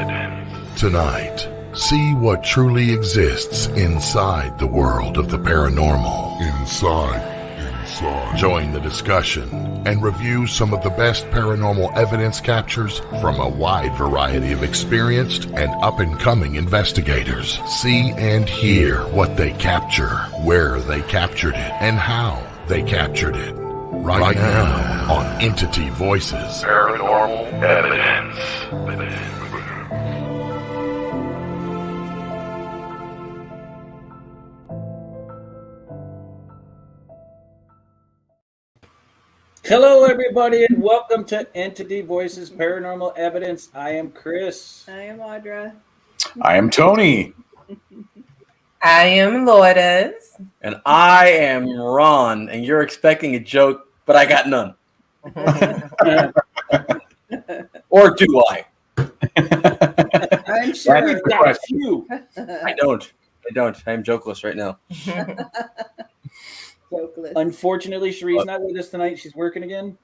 Evidence. Tonight, see what truly exists inside the world of the paranormal. Inside. Join the discussion and review some of the best paranormal evidence captures from a wide variety of experienced and up-and-coming investigators. See and hear what they capture, where they captured it, and how they captured it. Right now on Entity Voices Paranormal Evidence. Hello, everybody, and welcome to Entity Voices Paranormal Evidence. I am Chris. I am Audra. I am Tony. I am Lourdes. And I am Ron. And you're expecting a joke, but I got none. Or do I? I'm sure. We've got a few. I don't. I am jokeless right now. Jokeless. Unfortunately, Cherie's not with us tonight. She's working again.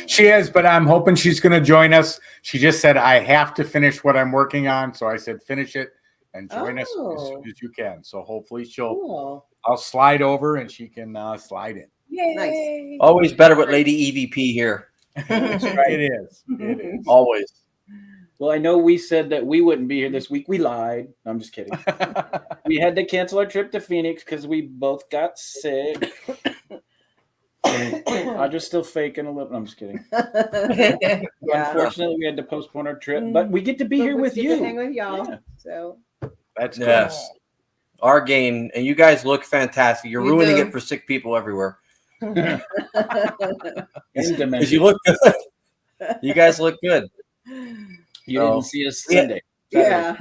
She is, but I'm hoping she's going to join us. She just said, I have to finish what I'm working on. So I said, finish it and join us as soon as you can. So hopefully I'll slide over and she can slide in. Yay. Nice. Always better with Lady EVP here. That's right. It is. Always. Well, I know we said that we wouldn't be here this week. We lied. No, I'm just kidding. We had to cancel our trip to Phoenix because we both got sick. I'm just still faking a little. No, I'm just kidding. Yeah. Unfortunately, we had to postpone our trip, but we get to be here with you. Hang with y'all. Yeah. So That's good. Yes. Our game. And you guys look fantastic. You're You ruining do. it for sick people everywhere. In Because dimension. you look good. You guys look good. You didn't see us Sunday. Yeah.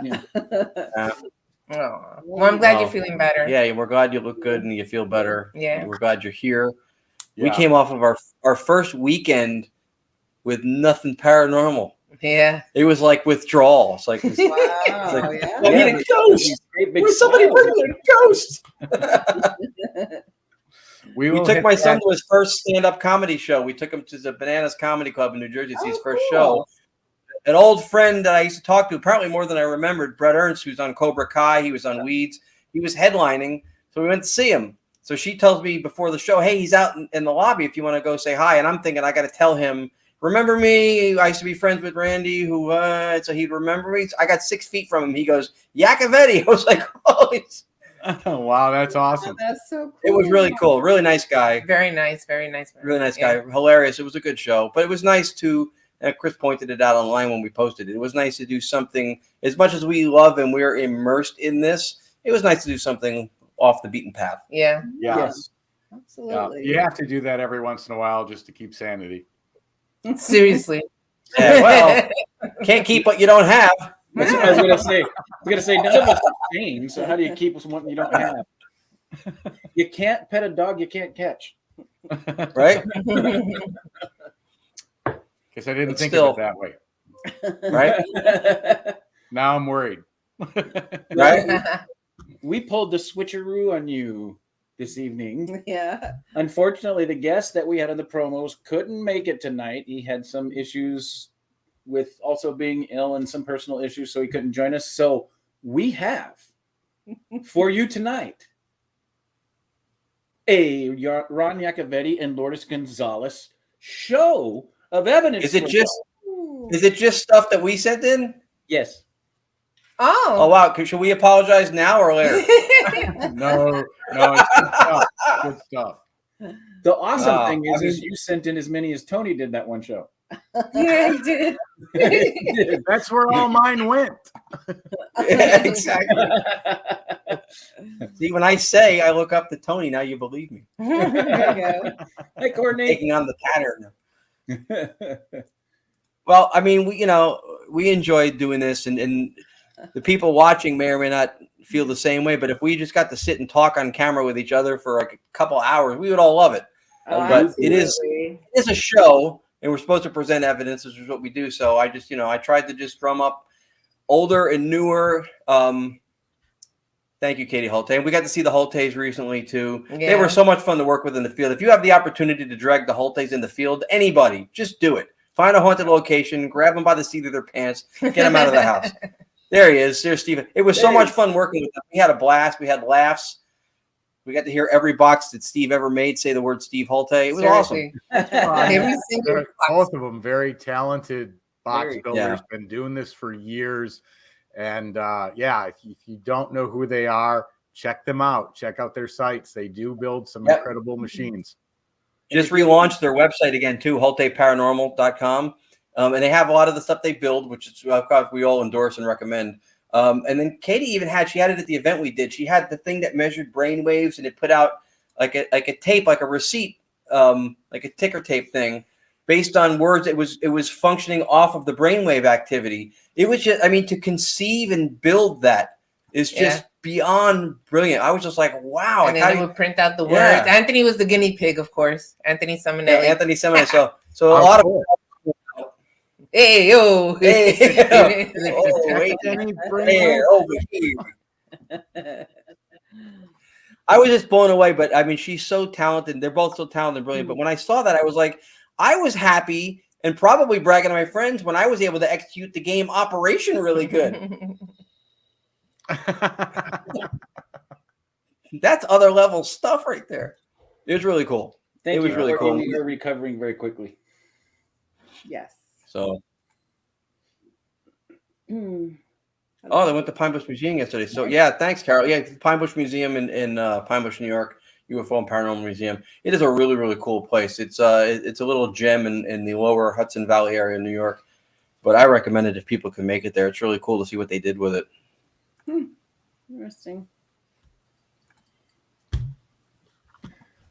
Oh. Well, I'm glad Oh. you're feeling better. Yeah, we're glad you look good and you feel better. Yeah. We're glad you're here. Yeah. We came off of our first weekend with nothing paranormal. Yeah. It was like withdrawal. It's like, wow. like- Yeah. I need a ghost. Great big Where's somebody smile. bring me a ghost? We We will took hit my that. son to his first stand-up comedy show. We took him to the Bananas Comedy Club in New Jersey to see his first show. An old friend that I used to talk to, apparently more than I remembered, Brett Ernst, who's on Cobra Kai. He was on Weeds. He was headlining, so we went to see him. So she tells me before the show, hey, he's out in the lobby if you want to go say hi. And I'm thinking I got to tell him, remember me? I used to be friends with Randy, who so he'd remember me. So I got 6 feet from him. He goes, Yacovetti. I was like, holy. Wow, that's awesome. That's so cool. It was really cool. Really nice guy. Very nice. Very nice. Really nice guy. Hilarious. It was a good show. But it was nice to, Chris pointed it out online when we posted it. It was nice to do something, as much as we love and we're immersed in this, it was nice to do something off the beaten path. Yeah. Yeah. Yes. Yeah. Absolutely. You have to do that every once in a while just to keep sanity. Seriously. Yeah, well, can't keep what you don't have. That's what I was gonna say. None of us are sane, so how do you keep someone you don't have? You can't pet a dog you can't catch. Right? Guess I didn't But think still- of it that way. Right? Now I'm worried. Right? We pulled the switcheroo on you this evening. Yeah. Unfortunately, the guest that we had on the promos couldn't make it tonight. He had some issues with also being ill and some personal issues, so he couldn't join us. So we have for you tonight a Ron Yacovetti and Lourdes Gonzalez show of evidence. Is it just stuff that we sent in? Yes. Oh Oh. wow. Should we apologize now or later? No, it's good stuff. Good stuff. The awesome Oh, thing is, I mean- is you sent in as many as Tony did that one show. Yeah, you did. That's where all mine went. Yeah, exactly. See, when I say I look up to Tony, now you believe me. There you go. Hey, Courtney. Taking on the pattern. Well, I mean, we enjoyed doing this, and the people watching may or may not feel the same way. But if we just got to sit and talk on camera with each other for like a couple hours, we would all love it. Oh, But it is absolutely. it's a show, and we're supposed to present evidence, which is what we do. So I just, I tried to just drum up older and newer. Thank you, Katie Holte. And we got to see the Holtes recently too. They Yeah. were so much fun to work with in the field. If you have the opportunity to drag the Holtes in the field, anybody, just do it. find a haunted location, grab them by the seat of their pants, get them out of the house. There he is. There's Steven. It was so much fun working with him. We had a blast. We had laughs. We got to hear every box that Steve ever made say the word Steve Holte. It was awesome. Every single Both of them very talented box builders. Yeah. Been doing this for years. And if you don't know who they are, check them out. Check out their sites. They do build some incredible machines. Just relaunched their website again, too, HolteParanormal.com. And they have a lot of the stuff they build, which is we all endorse and recommend. And then Katie even she had it at the event we did. She had the thing that measured brain waves, and it put out like a tape, like a receipt, like a ticker tape thing based on words. It was functioning off of the brainwave activity. It was just, to conceive and build that is just beyond brilliant. I was just like, wow. And then they would print out the words. Anthony was the guinea pig, of course. Anthony Simonelli. Yeah, Anthony Simonelli. So a lot of. Hey, yo. Hey, over here. I was just blown away, but she's so talented. They're both so talented and brilliant. But when I saw that, I was like, I was happy and probably bragging to my friends when I was able to execute the game operation really good. That's other level stuff right there. It was really cool. It was really cool. You're recovering very quickly. Yes. So. Oh, they went to Pine Bush Museum yesterday. So thanks, Carol. Yeah, Pine Bush Museum in Pine Bush, New York, UFO and Paranormal Museum. It is a really, really cool place. It's a little gem in the lower Hudson Valley area in New York. But I recommend it if people can make it there. It's really cool to see what they did with it. Interesting.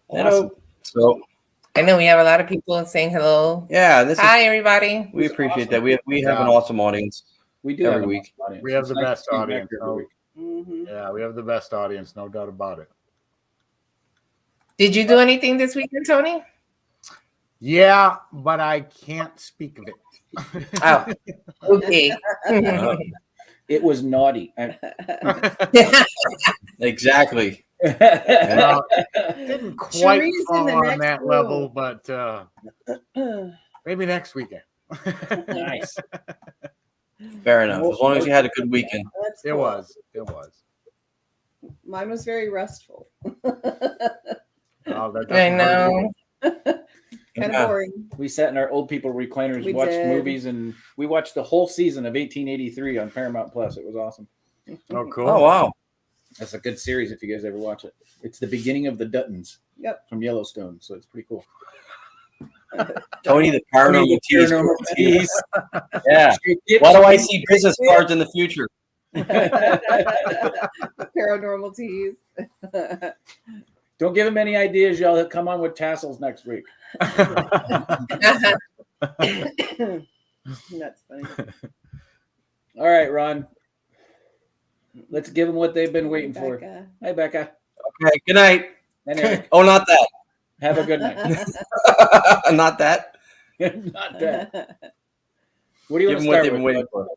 Awesome. So. And then we have a lot of people saying hello. Yeah. Hi, everybody. We appreciate that. We have an awesome audience. We do every week. We have the best audience. Mm-hmm. Yeah, we have the best audience, no doubt about it. Did you do anything this weekend, Tony? Yeah, but I can't speak of it. Oh, okay. It was naughty. Exactly. Didn't quite Cherie's fall in the on next that room. level, but maybe next weekend. Nice. Fair enough. As long as you had a good weekend. That's It cool. was. Mine was very restful. Oh, I know. Kind of boring. We sat in our old people recliners, We watched did. movies, and we watched the whole season of 1883 on Paramount Plus. It was awesome. Oh, cool. Oh, wow. That's a good series if you guys ever watch it. It's the beginning of the Duttons. Yep. From Yellowstone, so it's pretty cool. Tony, the paranormal tease. Paranormal tease. Yeah. Why do I see business cards in the future? Paranormal tease. Don't give him any ideas, y'all. He'll come on with tassels next week. That's funny. All right, Ron. Let's give them what they've been waiting for. Becca. Hi, Becca. Okay. Good night. And Eric. Oh, not that. Have a good night. Not that. Not that. What do you Give want to them what start they've with? been waiting for.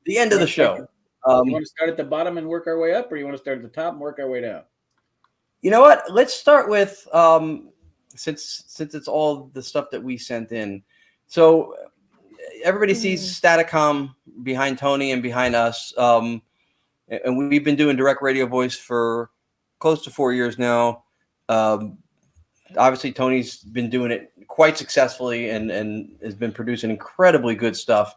The end of the show. You want to start at the bottom and work our way up, or you want to start at the top and work our way down? You know what? Let's start with since it's all the stuff that we sent in. So everybody sees Staticom behind Tony and behind us, and we've been doing direct radio voice for close to 4 years now. Obviously, Tony's been doing it quite successfully and has been producing incredibly good stuff.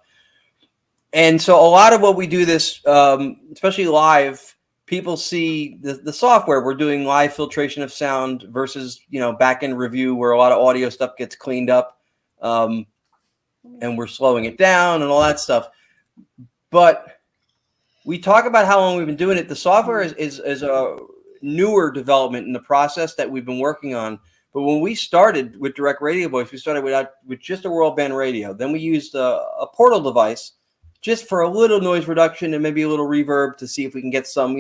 And so a lot of what we do this, especially live, people see the software. We're doing live filtration of sound versus, back-end review where a lot of audio stuff gets cleaned up, and we're slowing it down and all that stuff. But we talk about how long we've been doing it. The software is a newer development in the process that we've been working on. But when we started with direct radio voice, we started with just a world band radio. Then we used a portal device just for a little noise reduction and maybe a little reverb to see if we can get some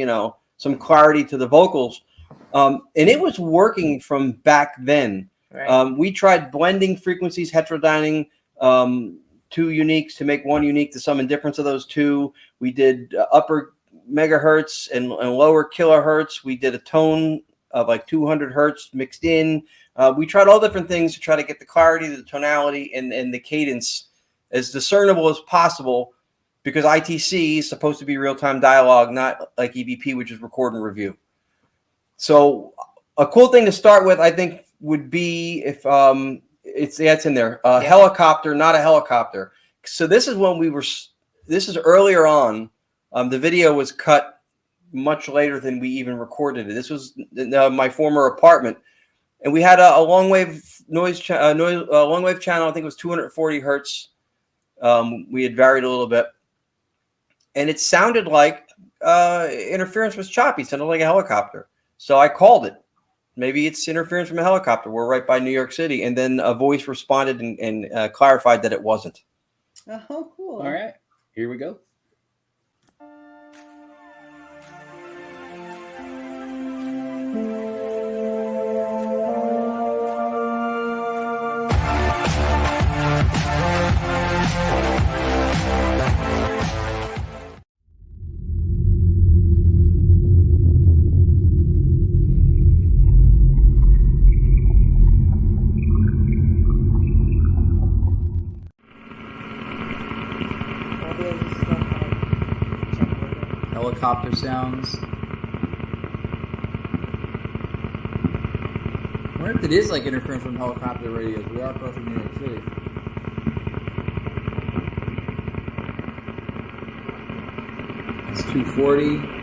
clarity to the vocals. And it was working from back then. Right. We tried blending frequencies, heterodyning, 2 uniques to make one unique, the sum and difference of those two. We did upper megahertz and lower kilohertz. We did a tone of like 200 hertz mixed in. We tried all different things to try to get the clarity, the tonality, and the cadence as discernible as possible, because ITC is supposed to be real-time dialogue, not like EVP, which is record and review. So a cool thing to start with, I think, would be if it's in there, helicopter, not a helicopter. So this is when this is earlier on. The video was cut much later than we even recorded it. This was my former apartment, and we had a long wave long wave channel. I think it was 240 hertz. We had varied a little bit, and it sounded like interference was choppy. It sounded like a helicopter. So I called it. Maybe it's interference from a helicopter. We're right by New York City, and then a voice responded and clarified that it wasn't. Oh, cool. All right, here we go. Helicopter sounds. I wonder if it is like interference from helicopter radios. We are across from New York City. It's 240.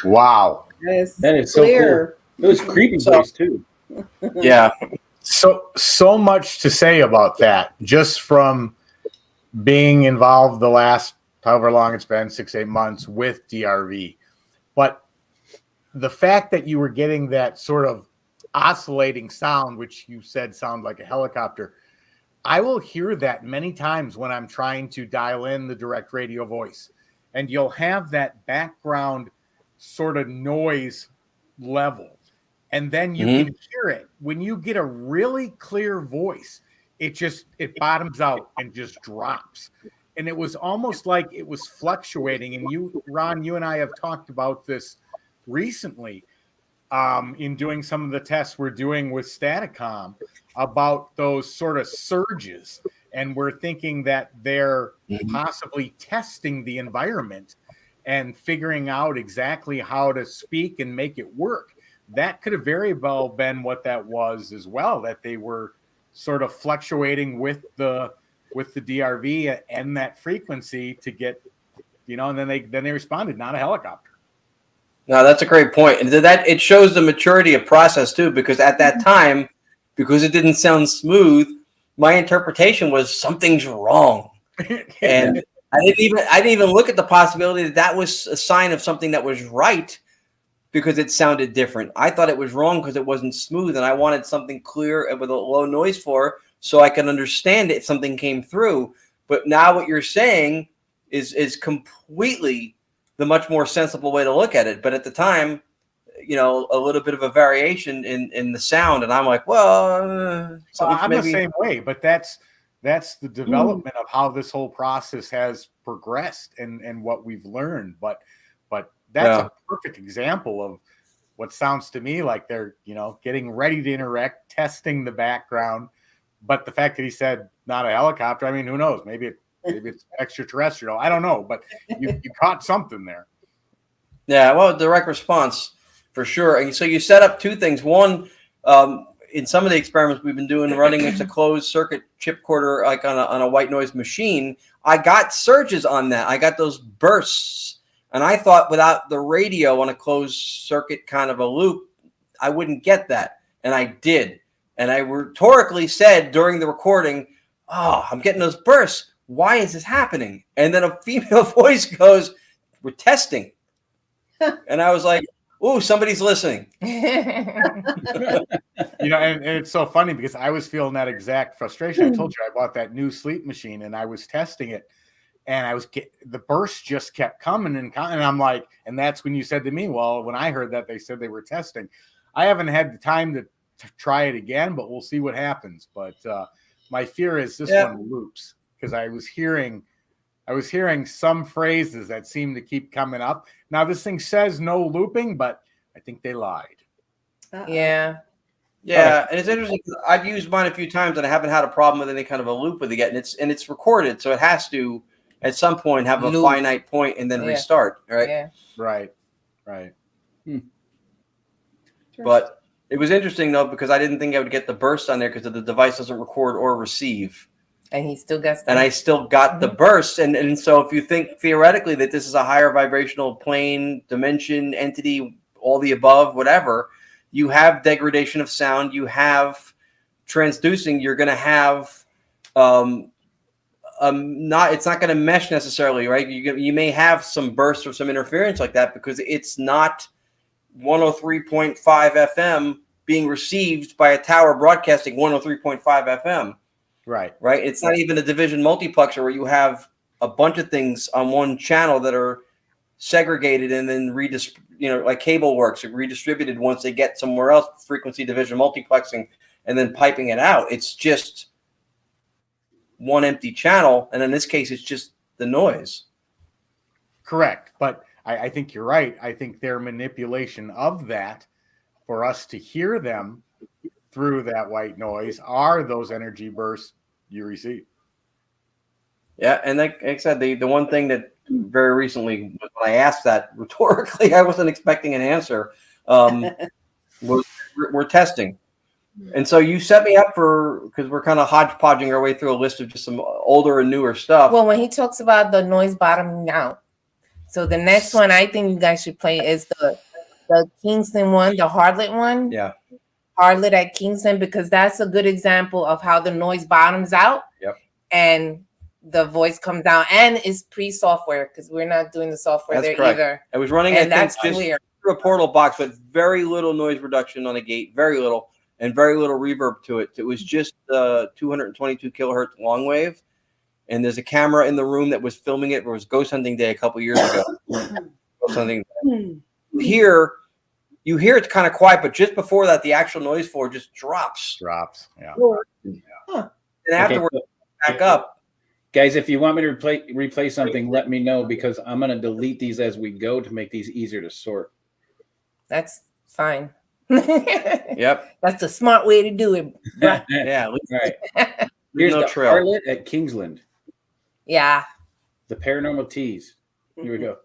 Wow. That is so cool. It was creepy voice too. Yeah. So much to say about that, just from being involved the last however long it's been, 6-8 months with DRV. But the fact that you were getting that sort of oscillating sound, which you said sound like a helicopter, I will hear that many times when I'm trying to dial in the direct radio voice. And you'll have that background sort of noise level. And then you can hear it. When you get a really clear voice, it bottoms out and just drops. And it was almost like it was fluctuating. And you, Ron, you and I have talked about this recently in doing some of the tests we're doing with Staticom about those sort of surges. And we're thinking that they're possibly testing the environment and figuring out exactly how to speak and make it work. That could have very well been what that was as well, that they were sort of fluctuating with the DRV and that frequency to get, and then they responded, not a helicopter. No, that's a great point. And that it shows the maturity of process too, because at that time, because it didn't sound smooth, my interpretation was something's wrong. And I didn't even look at the possibility that was a sign of something that was right, because it sounded different. I thought it was wrong because it wasn't smooth, and I wanted something clear and with a low noise floor so I can understand it if something came through. But now what you're saying is completely the much more sensible way to look at it. But at the time, a little bit of a variation in the sound, and I'm like, well, I'm the same way. But that's the development of how this whole process has progressed and what we've learned. But that's a perfect example of what sounds to me like they're, getting ready to interact, testing the background, But the fact that he said not a helicopter, I mean, who knows? Maybe it's extraterrestrial. I don't know, but you caught something there. Yeah, well, direct response for sure. And so you set up two things. One, in some of the experiments we've been doing, running into closed circuit chip quarter, like on a white noise machine, I got surges on that. I got those bursts. And I thought without the radio on a closed circuit kind of a loop, I wouldn't get that. And I did. And I rhetorically said during the recording, oh, I'm getting those bursts. Why is this happening? And then a female voice goes, we're testing. And I was like, ooh, somebody's listening. And it's so funny because I was feeling that exact frustration. I told you I bought that new sleep machine and I was testing it, and the bursts just kept coming and I'm like, and that's when you said to me, well, when I heard that they said they were testing, I haven't had the time to try it again, but we'll see what happens. But my fear is this one loops, because I was hearing some phrases that seem to keep coming up. Now this thing says no looping, but I think they lied. Yeah. Yeah, and it's interesting. I've used mine a few times and I haven't had a problem with any kind of a loop with it yet. And it's recorded, so it has to at some point have a finite point and then restart. Right. Yeah. Right. But it was interesting though, because I didn't think I would get the burst on there because the device doesn't record or receive. And he still gets them. And I still got the bursts. And so if you think theoretically that this is a higher vibrational plane, dimension, entity, all the above, whatever, you have degradation of sound, you have transducing, you're going to have it's not going to mesh necessarily, right? You may have some bursts or some interference like that because it's not 103.5 FM being received by a tower broadcasting 103.5 FM. Right. It's not even a division multiplexer where you have a bunch of things on one channel that are segregated and then like cable works, are redistributed once they get somewhere else, frequency division multiplexing, and then piping it out. It's just one empty channel, and in this case, it's just the noise. Correct, but I think you're right. I think their manipulation of that for us to hear them through that white noise are those energy bursts you receive. Yeah, and like I said, the one thing that very recently, when I asked that rhetorically, I wasn't expecting an answer, was we're testing. And so you set me up because we're kind of hodgepodging our way through a list of just some older and newer stuff. Well, when he talks about the noise bottoming out, so the next one I think you guys should play is the Kingston one, the Harlot one. Yeah. Harlot at Kingston, because that's a good example of how the noise bottoms out. Yep. And the voice comes down, and it's pre-software because we're not doing the software That's there correct. either. I was running, and I think, just through a portal box, but very little noise reduction on the gate, very little, and very little reverb to it. It was just 222 kilohertz long wave, and there's a camera in the room that was filming it. It was Ghost Hunting Day a couple years ago. Ghost Hunting Day. Here, you hear it's kind of quiet, but just before that, the actual noise floor just drops. Yeah. And afterwards, back up. Guys, if you want me to replay something, let me know, because I'm going to delete these as we go to make these easier to sort. That's fine. Yep. That's a smart way to do it. Yeah. All right. Here's no the trail. Harlot at Kingsland. Yeah. The Paranormal Tease. Here we go.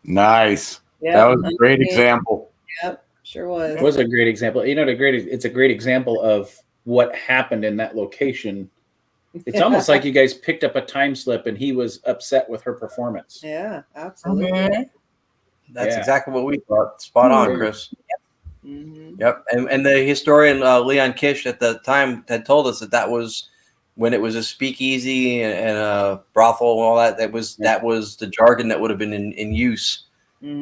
Nice. Yep. That was a great example. Yep, sure was. It was a great example. You know, it's a great example of what happened in that location. It's almost like you guys picked up a time slip and he was upset with her performance. Yeah, absolutely. Mhm. That's exactly what we thought. Spot on, Chris. Mm-hmm. Yep. And the historian Leon Kish at the time had told us that was when it was a speakeasy and a brothel and all that. That was the jargon that would have been in use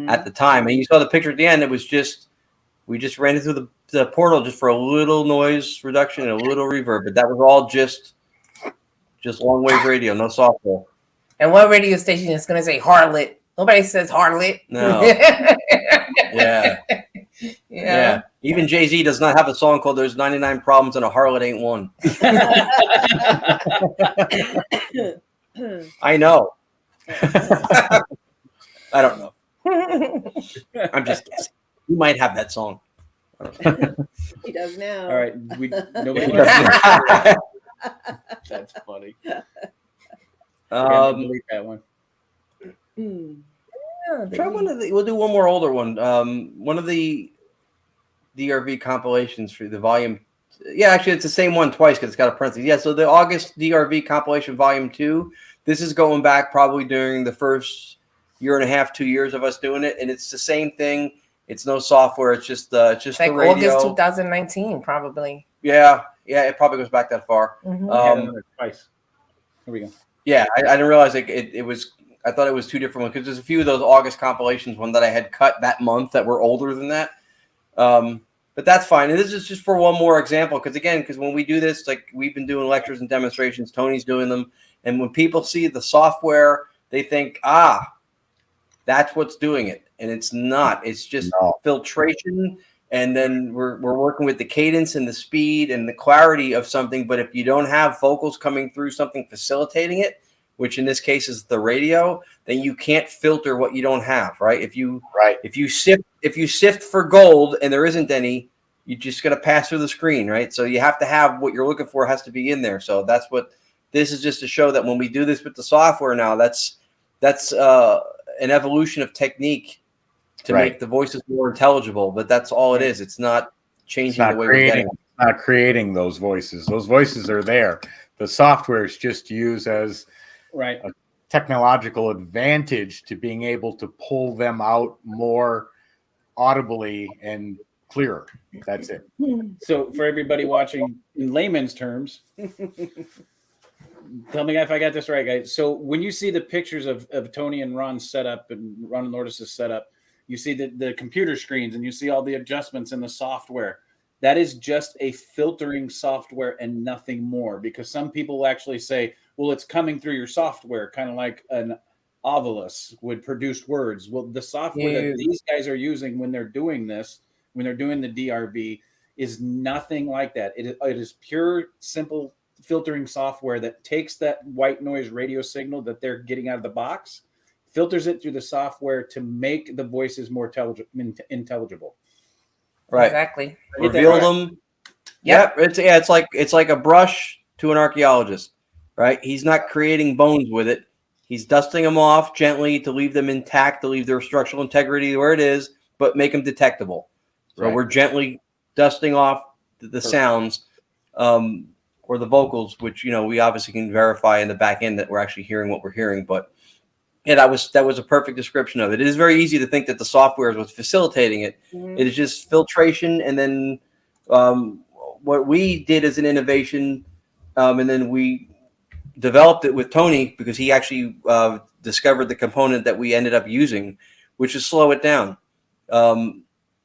at the time. And you saw the picture at the end. It was we just ran it through the portal just for a little noise reduction and a little reverb, but that was all just long wave radio, no software. And what radio station is going to say harlot? Nobody says harlot. No. Yeah. Even Jay-Z does not have a song called "There's 99 Problems and a Harlot Ain't One." I know. I don't know. I'm just guessing. You might have that song. He does now. All right. Nobody That's funny. Delete that one. Try we'll do one more older one. One of the DRV compilations for the volume. Yeah, actually, it's the same one twice because it's got a parenthesis. Yeah, so the August DRV compilation volume 2. This is going back probably during the first year and a half, 2 years of us doing it, and it's the same thing. It's no software. It's just like the radio. August 2019, probably. Yeah, it probably goes back that far. Twice. Here we go. Yeah, I didn't realize it was. I thought it was two different ones because there's a few of those August compilations, one that I had cut that month that were older than that. But that's fine. And this is just for one more example because when we do this, like we've been doing lectures and demonstrations, Tony's doing them, and when people see the software, they think, that's what's doing it, and it's not. It's just filtration, and then we're working with the cadence and the speed and the clarity of something. But if you don't have vocals coming through something facilitating it, which in this case is the radio, then you can't filter what you don't have, right? If you sift for gold and there isn't any, you just got to pass through the screen, right? So you have to have what you're looking for has to be in there. So that's what this is, just to show that when we do this with the software now, that's an evolution of technique to make the voices more intelligible. But that's all it is. It's not changing the way we're getting them. It's not creating those voices. Those voices are there. The software is just used as a technological advantage to being able to pull them out more audibly and clearer. That's it. So for everybody watching in layman's terms, tell me if I got this right, guys. So when you see the pictures of Tony and Ron's setup and Ron and Lourdes' setup, you see the computer screens and you see all the adjustments in the software. That is just a filtering software and nothing more, because some people actually say, well, it's coming through your software, kind of like an Ovilus would produce words. Well, the software that these guys are using when they're doing this, when they're doing the DRV, is nothing like that. It is pure, simple filtering software that takes that white noise radio signal that they're getting out of the box, filters it through the software to make the voices more intelligible. Right. Exactly. Reveal them. Yep. It's like a brush to an archaeologist, right? He's not creating bones with it. He's dusting them off gently to leave them intact, to leave their structural integrity where it is, but make them detectable. So we're gently dusting off the sounds or the vocals, which, we obviously can verify in the back end that we're actually hearing what we're hearing. But that was a perfect description of it. It is very easy to think that the software is what's facilitating it. It is just filtration, and then what we did as an innovation, and then we developed it with Tony because he actually discovered the component that we ended up using, which is slow it down.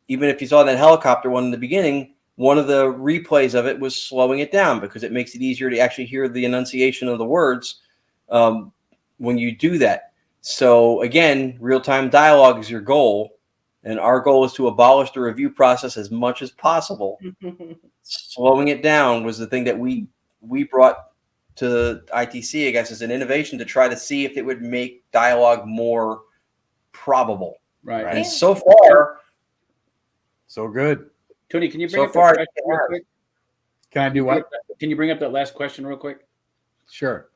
Even if you saw that helicopter one in the beginning, one of the replays of it was slowing it down because it makes it easier to actually hear the enunciation of the words when you do that. So again, real-time dialogue is your goal, and our goal is to abolish the review process as much as possible. Slowing it down was the thing that we brought to ITC, I guess, as an innovation to try to see if it would make dialogue more probable. Right. And so far, so good. Tony, can you bring up far, that question real quick? Can I do what? Can you bring up that last question real quick? Sure.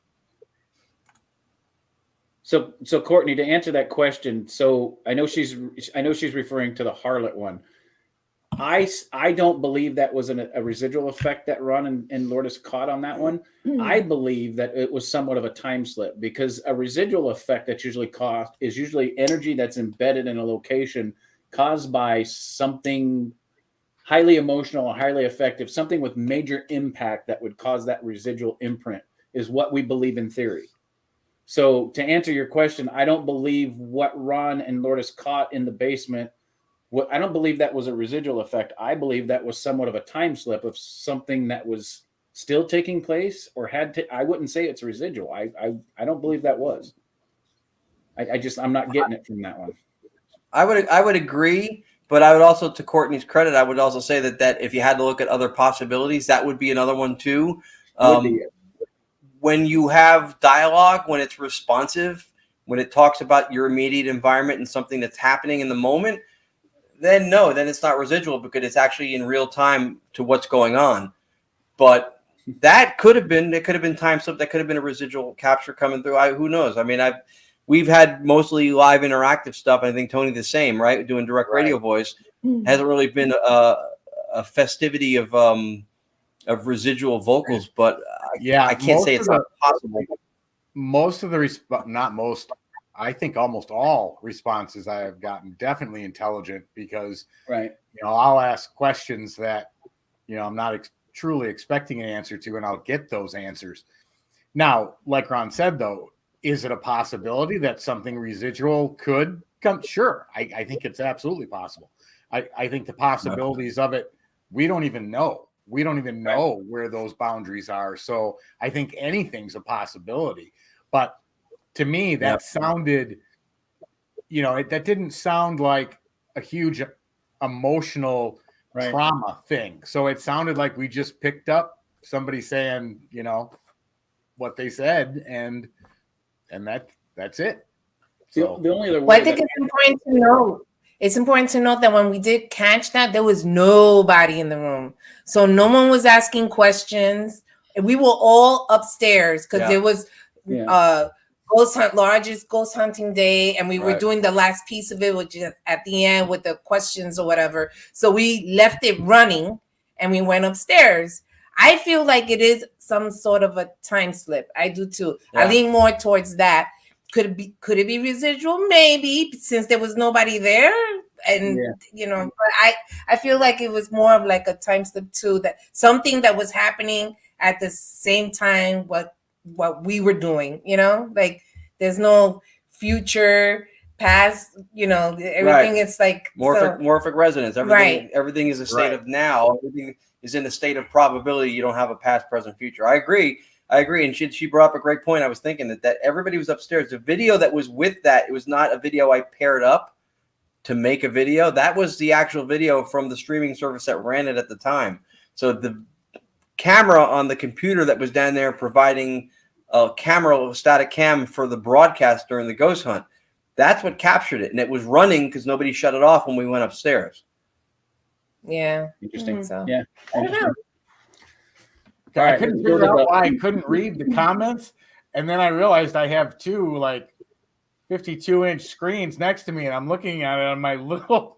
So Courtney, to answer that question, so I know she's referring to the harlot one. I don't believe that was a residual effect that Ron and Lourdes caught on that one. I believe that it was somewhat of a time slip, because a residual effect that's usually caused is usually energy that's embedded in a location caused by something highly emotional or highly effective, something with major impact that would cause that residual imprint is what we believe in theory. So to answer your question, I don't believe what Ron and Lourdes caught in the basement. I don't believe that was a residual effect. I believe that was somewhat of a time slip of something that was still taking place or had to. I wouldn't say it's residual. I don't believe that was. I'm not getting it from that one. I would agree, but I would also, to Courtney's credit, I would also say that if you had to look at other possibilities, that would be another one too. When you have dialogue, when it's responsive, when it talks about your immediate environment and something that's happening in the moment, then it's not residual, because it's actually in real time to what's going on. But it could have been time slip. That could have been a residual capture coming through. Who knows? I mean, we've had mostly live interactive stuff. I think Tony the same, right? Doing direct radio voice hasn't really been a festivity of residual vocals, but I can't say it's not possible. Most of the not most. I think almost all responses I have gotten definitely intelligent, because I'll ask questions that I'm not truly expecting an answer to, and I'll get those answers. Now, like Ron said, though, is it a possibility that something residual could come? Sure, I think it's absolutely possible. I think the possibilities of it, we don't even know. We don't even know where those boundaries are. So I think anything's a possibility, but to me, that sounded, that didn't sound like a huge emotional trauma thing. So it sounded like we just picked up somebody saying, what they said, and that's it. So the only other way I think it's important to know. It's important to note that when we did catch that, there was nobody in the room. So no one was asking questions. We were all upstairs because it was largest ghost hunting day, and we were doing the last piece of it, which is at the end with the questions or whatever. So we left it running and we went upstairs. I feel like it is some sort of a time slip. I do too. I lean more towards that. Could it be residual? Maybe, since there was nobody there. And but I feel like it was more of like a time slip too, that something that was happening at the same time what we were doing, like there's no future, past, everything is like morphic resonance. Everything is a state of now. Everything is in a state of probability. You don't have a past, present, future. I agree. And she brought up a great point. I was thinking that everybody was upstairs. The video that was with that, it was not a video I paired up to make a video. That was the actual video from the streaming service that ran it at the time. So the camera on the computer that was down there providing a static cam for the broadcast during the ghost hunt, that's what captured it. And it was running because nobody shut it off when we went upstairs. Yeah. Interesting. So. Yeah. I don't know. I couldn't figure out why I couldn't read the comments. And then I realized I have two 52-inch screens next to me, and I'm looking at it on my little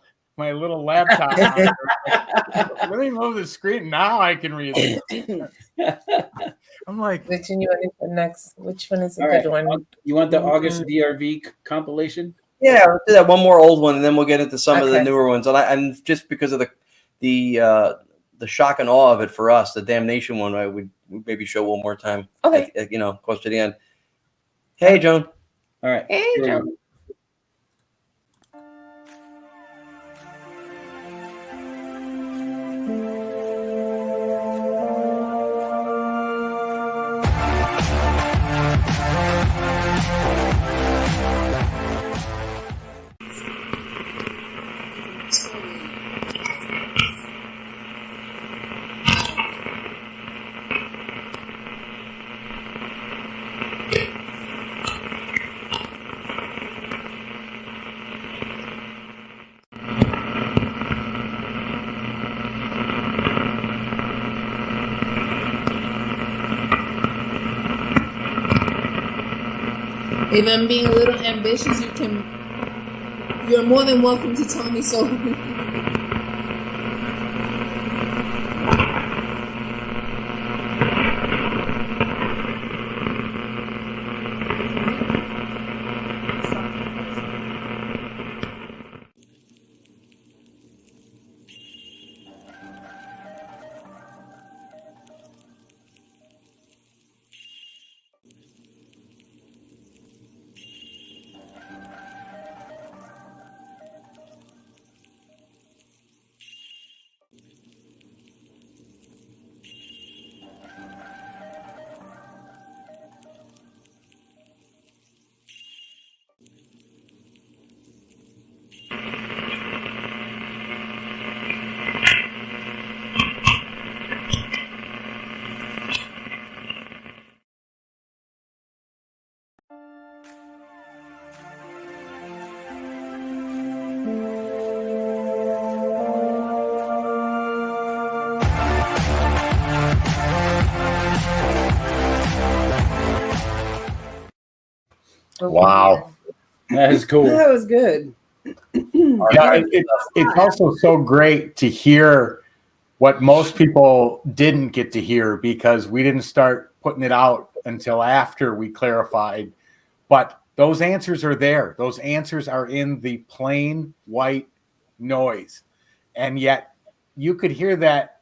laptop. Let me move the screen. Now I can read it. I'm like, which one is the next? Which one is the good one? You want the August DRV compilation? Yeah, we'll do that one more old one, and then we'll get into some of the newer ones. And just because of the shock and awe of it for us, the damnation one, I would maybe show one more time. Okay. Close to the end. Hey, Joan. All right. Hey, Joan. If I'm being a little ambitious, you're more than welcome to tell me so. Wow. That is cool. That was good. Yeah, it's also so great to hear what most people didn't get to hear because we didn't start putting it out until after we clarified. But those answers are there. Those answers are in the plain white noise. And yet you could hear that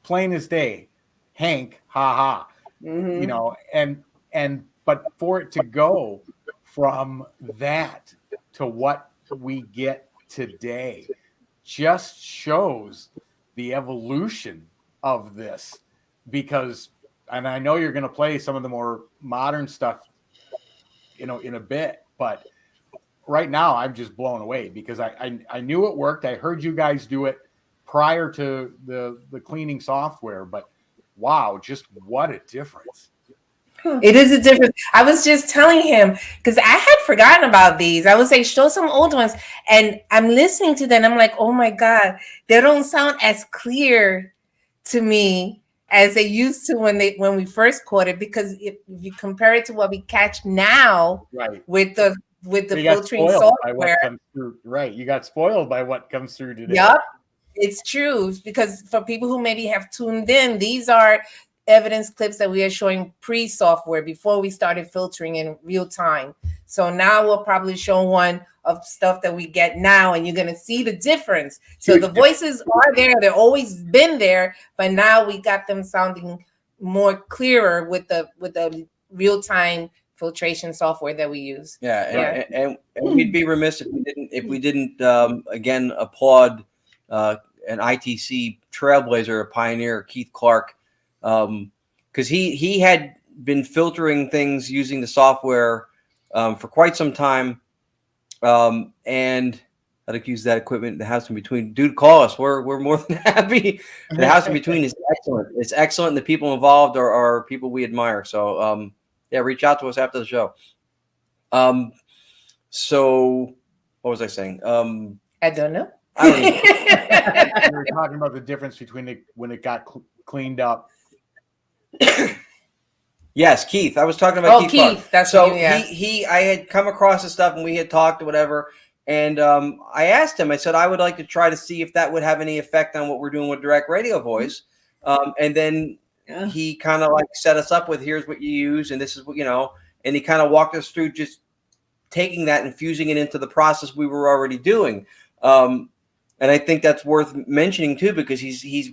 plain as day. Hank, ha ha. Mm-hmm. You know, but for it to go from that to what we get today just shows the evolution of this, because, and I know you're going to play some of the more modern stuff, you know, in a bit, but right now I'm just blown away because I knew it worked. I heard you guys do it prior to the cleaning software, but wow, just what a difference. It is a difference. I was just telling him because I had forgotten about these. I would say show some old ones, and I'm listening to them. I'm like, oh my God, they don't sound as clear to me as they used to when we first caught it. Because if you compare it to what we catch now, right, with the filtering software, right, you got spoiled by what comes through today. Yep, it's true. Because for people who maybe have tuned in, these are evidence clips that we are showing pre-software before we started filtering in real time. So now we'll probably show one of stuff that we get now, and you're going to see the difference. So the voices are there. They've always been there, but now we got them sounding more clearer with the real-time filtration software that we use. Yeah. And we'd be remiss if we didn't again applaud an ITC trailblazer, a pioneer, Keith Clark, because he had been filtering things using the software for quite some time, and I'd accuse that equipment. The house in between, dude, call us. We're more than happy. The house in between is excellent. It's excellent. The people involved are people we admire. So yeah, reach out to us after the show. So what was I saying? I don't know. We were talking about the difference between when it got cleaned up. Yes, Keith. I was talking about Keith. Keith. That's so you, yeah. I had come across this stuff and we had talked or whatever. And I asked him, I said, I would like to try to see if that would have any effect on what we're doing with direct radio voice. And then he kind of like set us up with, here's what you use. And this is what, you know, and he kind of walked us through just taking that and fusing it into the process we were already doing. And I think that's worth mentioning too, because he's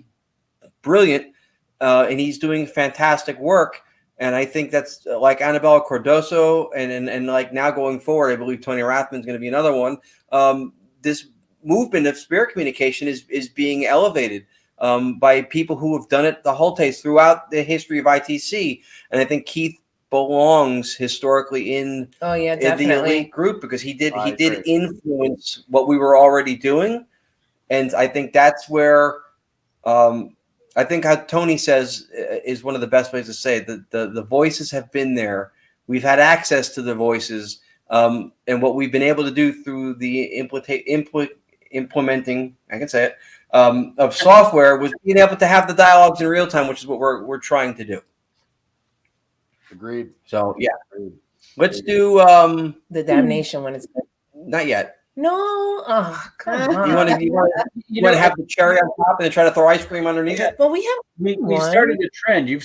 brilliant and he's doing fantastic work. And I think that's like Annabella Cardoso and like now going forward, I believe Tony Rathman's going to be another one. This movement of spirit communication is being elevated by people who have done it the whole taste throughout the history of ITC. And I think Keith belongs historically in the elite group because he did influence what we were already doing. And I think that's where I think how Tony says is one of the best ways to say it. The voices have been there. We've had access to the voices. And what we've been able to do through the implementing, I can say it, of software was being able to have the dialogues in real time, which is what we're trying to do. Agreed. So, yeah. Agreed. Let's do The damnation one is good. not yet. No, oh come on. You want to have the cherry on top and then try to throw ice cream underneath it? But we have we started a trend. You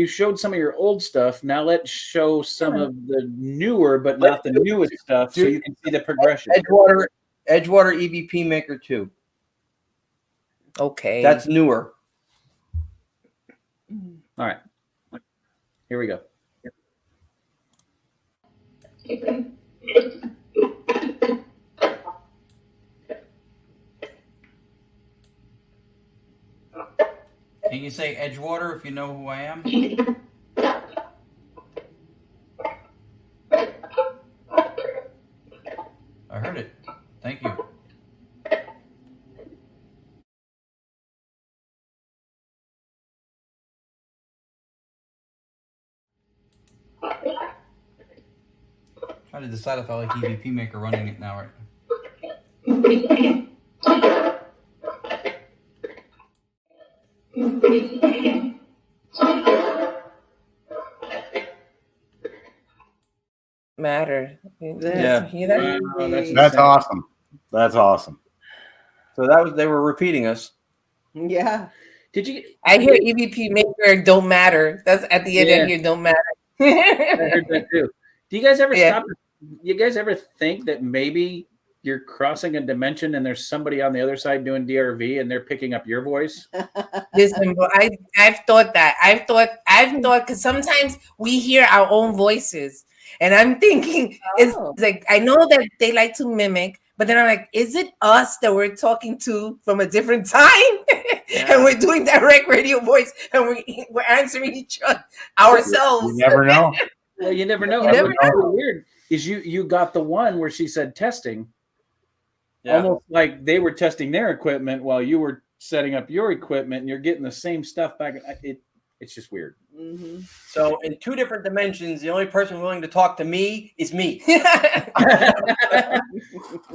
showed some of your old stuff. Now let's show some of the newer, but not the newest stuff, so you can see the progression. Edgewater EVP Maker 2. Okay. That's newer. All right. Here we go. Can you say Edgewater if you know who I am? I heard it. Thank you. Trying to decide if I like EVP Maker running it now, right? Matter. Yeah. That's awesome. That's awesome. So they were repeating us. Yeah. Did you? I hear EVP Maker don't matter. That's at the end. I hear don't matter. I heard that too. Do you guys ever stop? You guys ever think that maybe you're crossing a dimension and there's somebody on the other side doing DRV and they're picking up your voice? Listen, bro, I've thought that. I've thought because sometimes we hear our own voices, and I'm thinking it's like I know that they like to mimic, but then I'm like, is it us that we're talking to from a different time? And we're doing direct radio voice, and we're answering each other ourselves. You never know. Well, you never know. You never know. Weird is you got the one where she said testing, almost like they were testing their equipment while you were setting up your equipment, and you're getting the same stuff back. It's just weird. Mm-hmm. So in two different dimensions, the only person willing to talk to me is me. I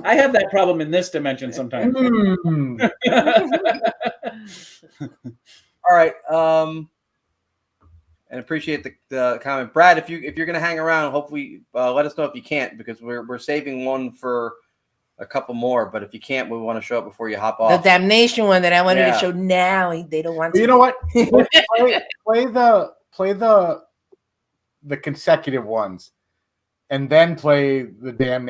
have that problem in this dimension sometimes. All right. And appreciate the comment, Brad. If you're going to hang around, hopefully let us know if you can't, because we're saving one for a couple more. But if you can't, we want to show up before you hop off. The damnation one that I wanted to show now, they don't want to. You know what? play the consecutive ones, and then play the damn.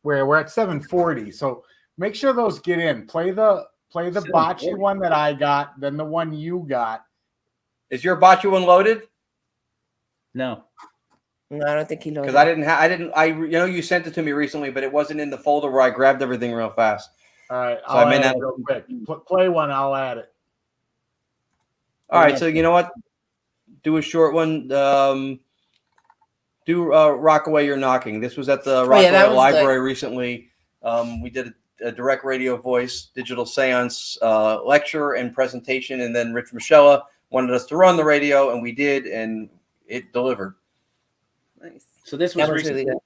We're at 740, so make sure those get in. Play the botchy one that I got, then the one you got. Is your botchy one loaded? No, I don't think he loaded. Because you sent it to me recently, but it wasn't in the folder where I grabbed everything real fast. All right, so I may not real quick. Play one, I'll add it. All right, so you know what? Do a short one. Do Rockaway You're Knocking. This was at the Rockaway Library recently. We did a direct radio voice, digital seance lecture and presentation, and then Rich Michella wanted us to run the radio, and we did, and it delivered. Nice. So this was really good.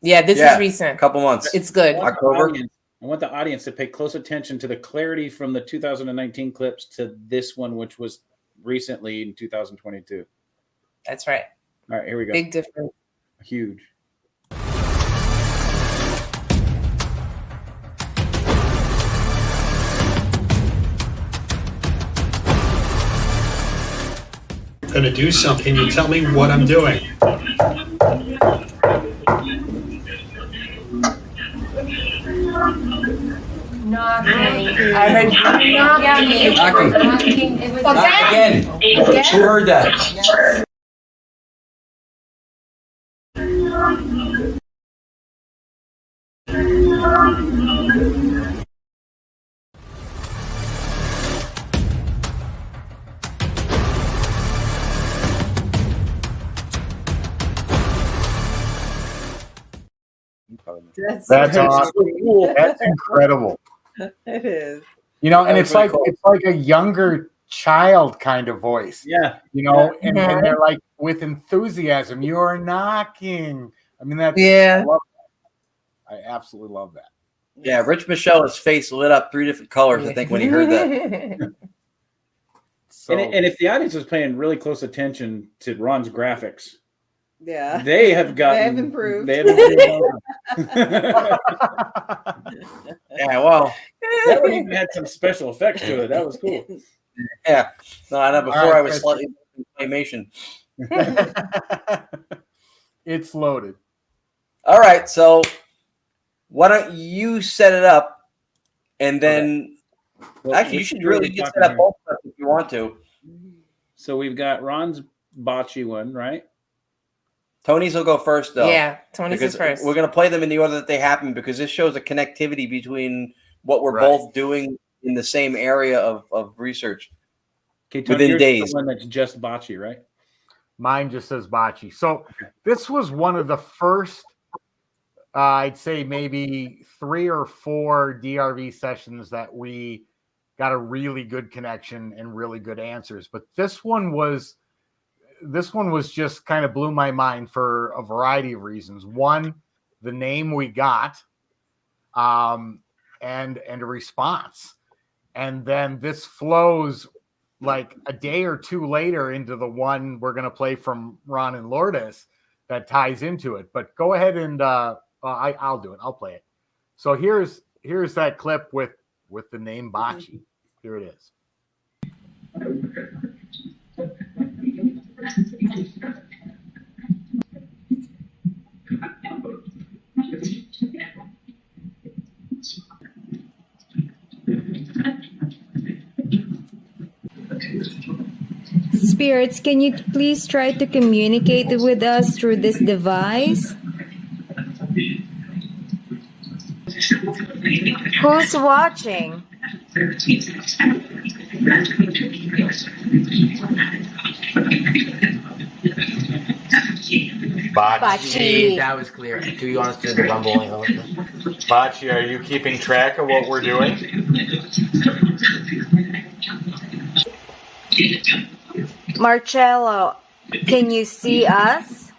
Yeah, this is recent. A couple months. It's good. October. I want the audience to pay close attention to the clarity from the 2019 clips to this one, which was recently in 2022. That's right. All right, here we go. Big difference. Huge. Going to do something. You tell me what I'm doing. Knocking. I heard Knocking. It was Again. Who heard that? That's awesome. That's incredible. It is. You know, and it's like a younger child kind of voice. Yeah. You know, and they're like with enthusiasm. You're knocking. I mean, that's I love that. I absolutely love that. Yeah, Rich Michella's face lit up 3 different colors, I think, when he heard that. And if the audience was paying really close attention to Ron's graphics, Yeah. They have gotten. improved. They have improved. Yeah, well, that one even had some special effects to it. That was cool. Yeah. No, I know. Before right, I was slightly claymation. It's loaded. All right, so why don't you set it up, and then actually you should really just set up both stuff if you want to. So we've got Ron's bocce one, right? Tony's will go first, though. Yeah, Tony's is first. We're going to play them in the order that they happen because this shows a connectivity between what we're both doing in the same area of research within days. The one that's just bocce, right? Mine just says bocce. So this was one of the first, I'd say maybe 3 or 4 DRV sessions that we got a really good connection and really good answers. But this one was just kind of blew my mind for a variety of reasons. One, the name we got, and a response. And then this flows like a day or two later into the one we're going to play from Ron and Lourdes that ties into it. But go ahead and I'll do it. I'll play it. So here's that clip with the name bocce. Here it is. Spirits, can you please try to communicate with us through this device? Who's watching? Bocce. That was clear. Do you want us to do the rumbling? Bocce, are you keeping track of what we're doing? Marcello, can you see us?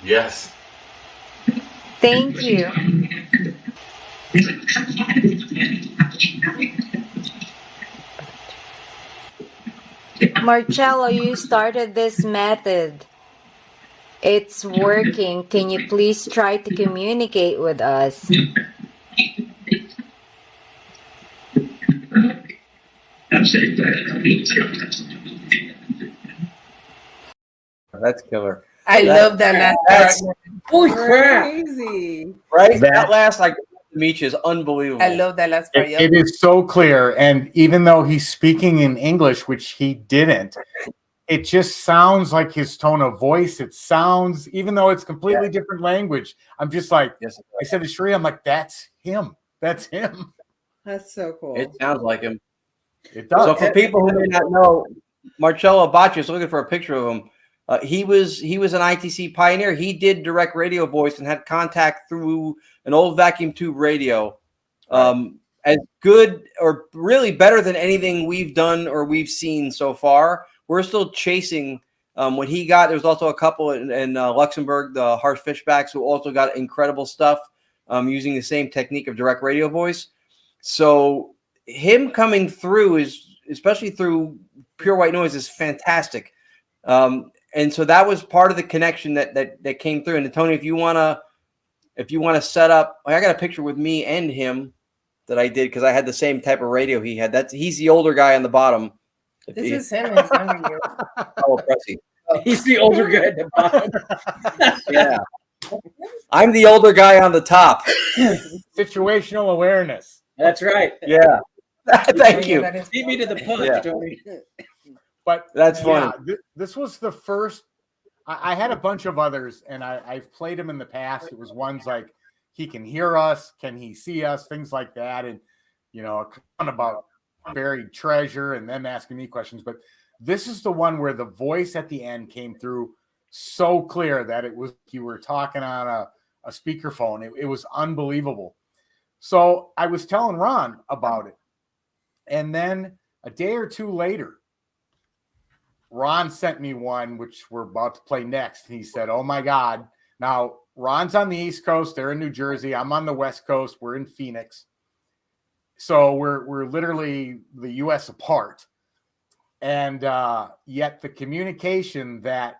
Yes. Thank you. Marcello, you started this method. It's working. Can you please try to communicate with us? That's killer. I love that last part. Holy crap! Crazy. Right? That last Meech is unbelievable. I love that last part. It is so clear. And even though he's speaking in English, which he didn't, it just sounds like his tone of voice. It sounds, even though it's completely different language, I'm just like, I said to Sheree, I'm like, that's him. That's him. That's so cool. It sounds like him. It does. So for people who may not know, Marcello Bacci is looking for a picture of him. He was an ITC pioneer. He did direct radio voice and had contact through an old vacuum tube radio. As good or really better than anything we've done or we've seen so far. We're still chasing what he got. There's also a couple in Luxembourg, the Harsh Fishbacks, who also got incredible stuff using the same technique of direct radio voice. So him coming through is, especially through Pure White Noise, is fantastic. And so that was part of the connection that came through. And Tony, if you wanna set up, I got a picture with me and him that I did because I had the same type of radio he had. He's the older guy on the bottom. This is him. It's younger. Oh, Pressy. He's the older guy at the bottom. Yeah. I'm the older guy on the top. Situational awareness. That's right. Yeah. Thank you. Beat me to the punch, Tony. But that's funny. This was the first. I had a bunch of others, and I've played them in the past. It was ones like he can hear us, can he see us, things like that, and a ton about buried treasure and them asking me questions. But this is the one where the voice at the end came through so clear that it was you were talking on a speakerphone. It was unbelievable. So I was telling Ron about it, and then a day or two later, Ron sent me one, which we're about to play next. And he said, oh, my God. Now, Ron's on the East Coast. They're in New Jersey. I'm on the West Coast. We're in Phoenix. So we're literally the U.S. apart. And yet the communication that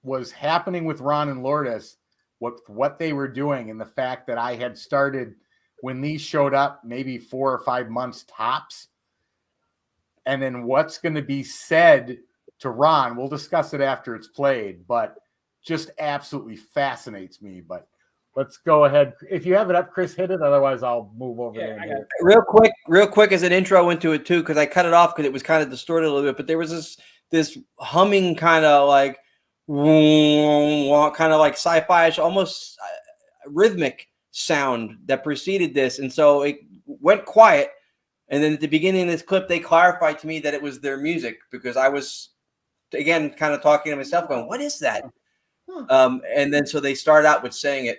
was happening with Ron and Lourdes, what they were doing, and the fact that I had started when these showed up, maybe 4 or 5 months tops. And then what's going to be said to Ron, we'll discuss it after it's played, but just absolutely fascinates me. But let's go ahead. If you have it up, Chris, hit it. Otherwise, I'll move over there. Real quick as an intro into it too, because I cut it off because it was kind of distorted a little bit. But there was this humming kind of like sci-fi-ish, almost rhythmic sound that preceded this, and so it went quiet. And then at the beginning of this clip, they clarified to me that it was their music, because I was again kind of talking to myself, going, "What is that?" And then so they start out with saying it.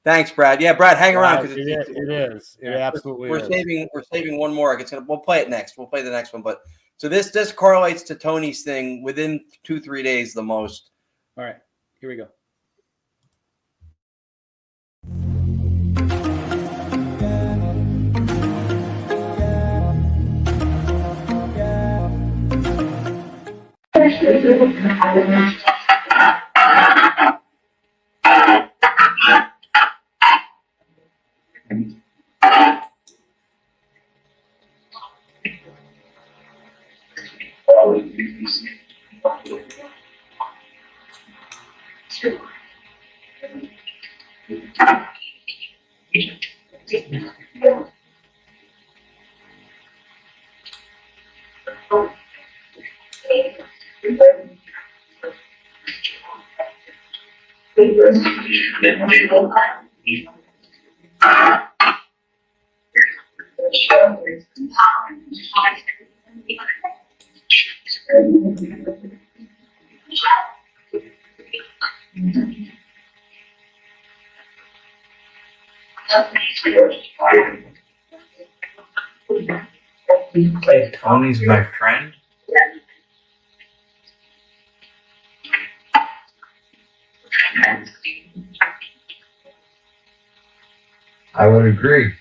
Thanks, Brad. Yeah, Brad, hang around because it is. It absolutely we're is. We're saving one more. We'll play it next. We'll play the next one. But so this correlates to Tony's thing within 2-3 days the most. All right, here we go. Hey, Tony's my friend. I would agree.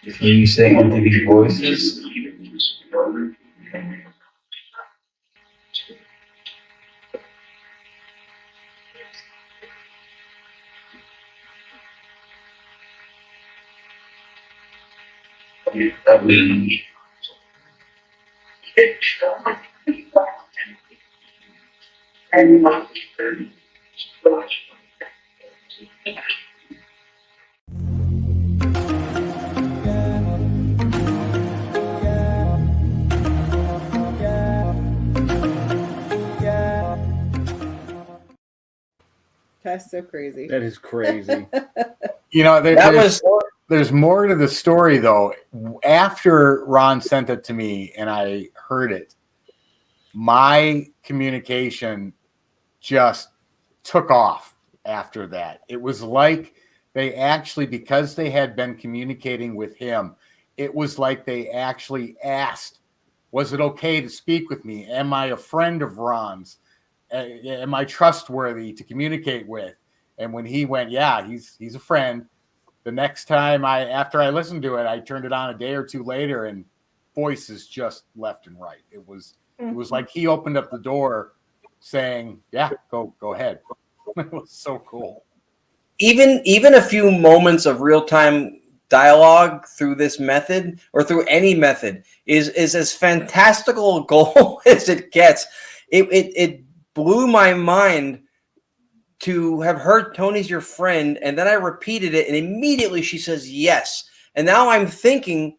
Can you say Entity Voices? That's so crazy. That is crazy. You know, there's more to the story, though. After Ron sent it to me and I heard it, my communication just took off after that. It was like they actually, because they had been communicating with him, it was like they actually asked, was it okay to speak with me? Am I a friend of Ron's? Am I trustworthy to communicate with? And when he went, yeah, he's a friend. The next time after I listened to it, I turned it on a day or two later, and voices just left and right. It was like he opened up the door saying, yeah, go ahead. It was so cool. Even a few moments of real-time dialogue through this method, or through any method, is as fantastical a goal as it gets. It blew my mind to have heard Tony's your friend, and then I repeated it, and immediately she says yes. And now I'm thinking,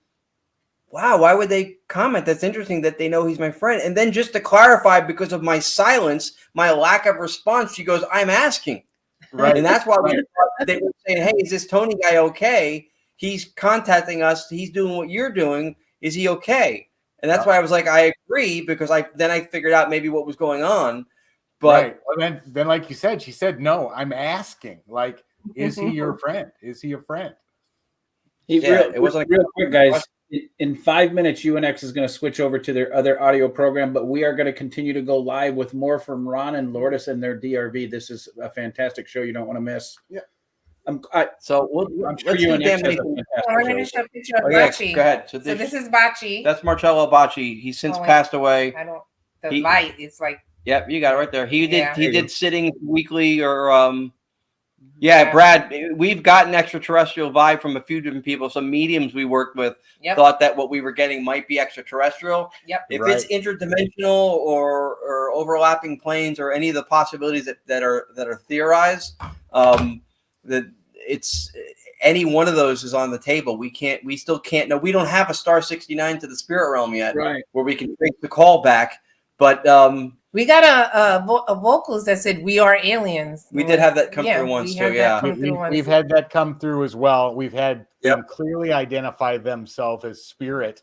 wow, why would they comment? That's interesting that they know he's my friend. And then just to clarify, because of my silence, my lack of response, she goes, I'm asking. Right. And that's why they were saying, hey, is this Tony guy okay? He's contacting us. He's doing what you're doing. Is he okay? And that's why I was like, I agree, because I figured out maybe what was going on. But then, like you said, she said, no, I'm asking. Like, is he your friend? Is he a friend? It wasn't real quick, guys. In 5 minutes, UNX is going to switch over to their other audio program, but we are going to continue to go live with more from Ron and Lourdes and their DRV. This is a fantastic show you don't want to miss. Yeah. So I'm sure let's you do and X has a Damnation. We're going to show a picture of Oh, yeah, Bachi. go ahead. So this is Bachi. That's Marcello Bacci. He's since passed away. I don't. The light is like. Yep, you got it right there. He did sitting weekly or Brad, we've gotten extraterrestrial vibe from a few different people. Some mediums we worked with thought that what we were getting might be extraterrestrial. Yep. If it's interdimensional or overlapping planes or any of the possibilities that are theorized, that it's any one of those is on the table. We still can't know. We don't have a star 69 to the spirit realm yet, right? Where we can take the call back. But we got a vocals that said "We are aliens." We did have that come through once too. Yeah, we've had that come through as well. We've had them clearly identify themselves as spirit,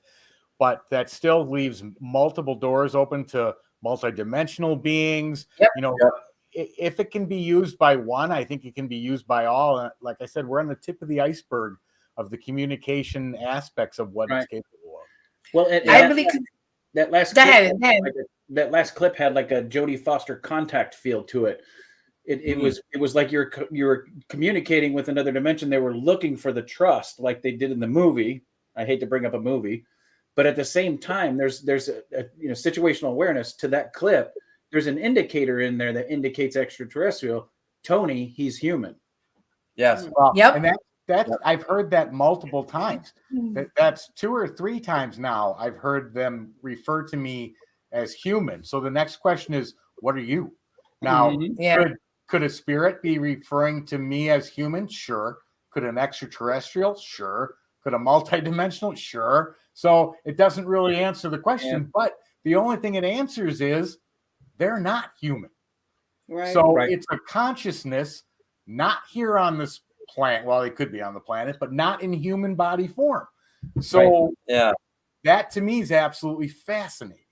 but that still leaves multiple doors open to multidimensional beings. You know, if it can be used by one, I think it can be used by all. And like I said, we're on the tip of the iceberg of the communication aspects of what it's capable of. Well, I believe that last go clip, ahead. That last clip had like a Jodie Foster contact feel to it. It was like you were communicating with another dimension. They were looking for the trust, like they did in the movie. I hate to bring up a movie, but at the same time, there's a situational awareness to that clip. There's an indicator in there that indicates extraterrestrial. Tony, he's human. Yes. Well, and that's I've heard that multiple times. That's 2 or 3 times now I've heard them refer to me as human. So the next question is, what are you? Now, could a spirit be referring to me as human? Sure. Could an extraterrestrial? Sure. Could a multidimensional? Sure. So it doesn't really answer the question, but the only thing it answers is they're not human. Right. So it's a consciousness not here on this planet. Well, it could be on the planet, but not in human body form. So that to me is absolutely fascinating.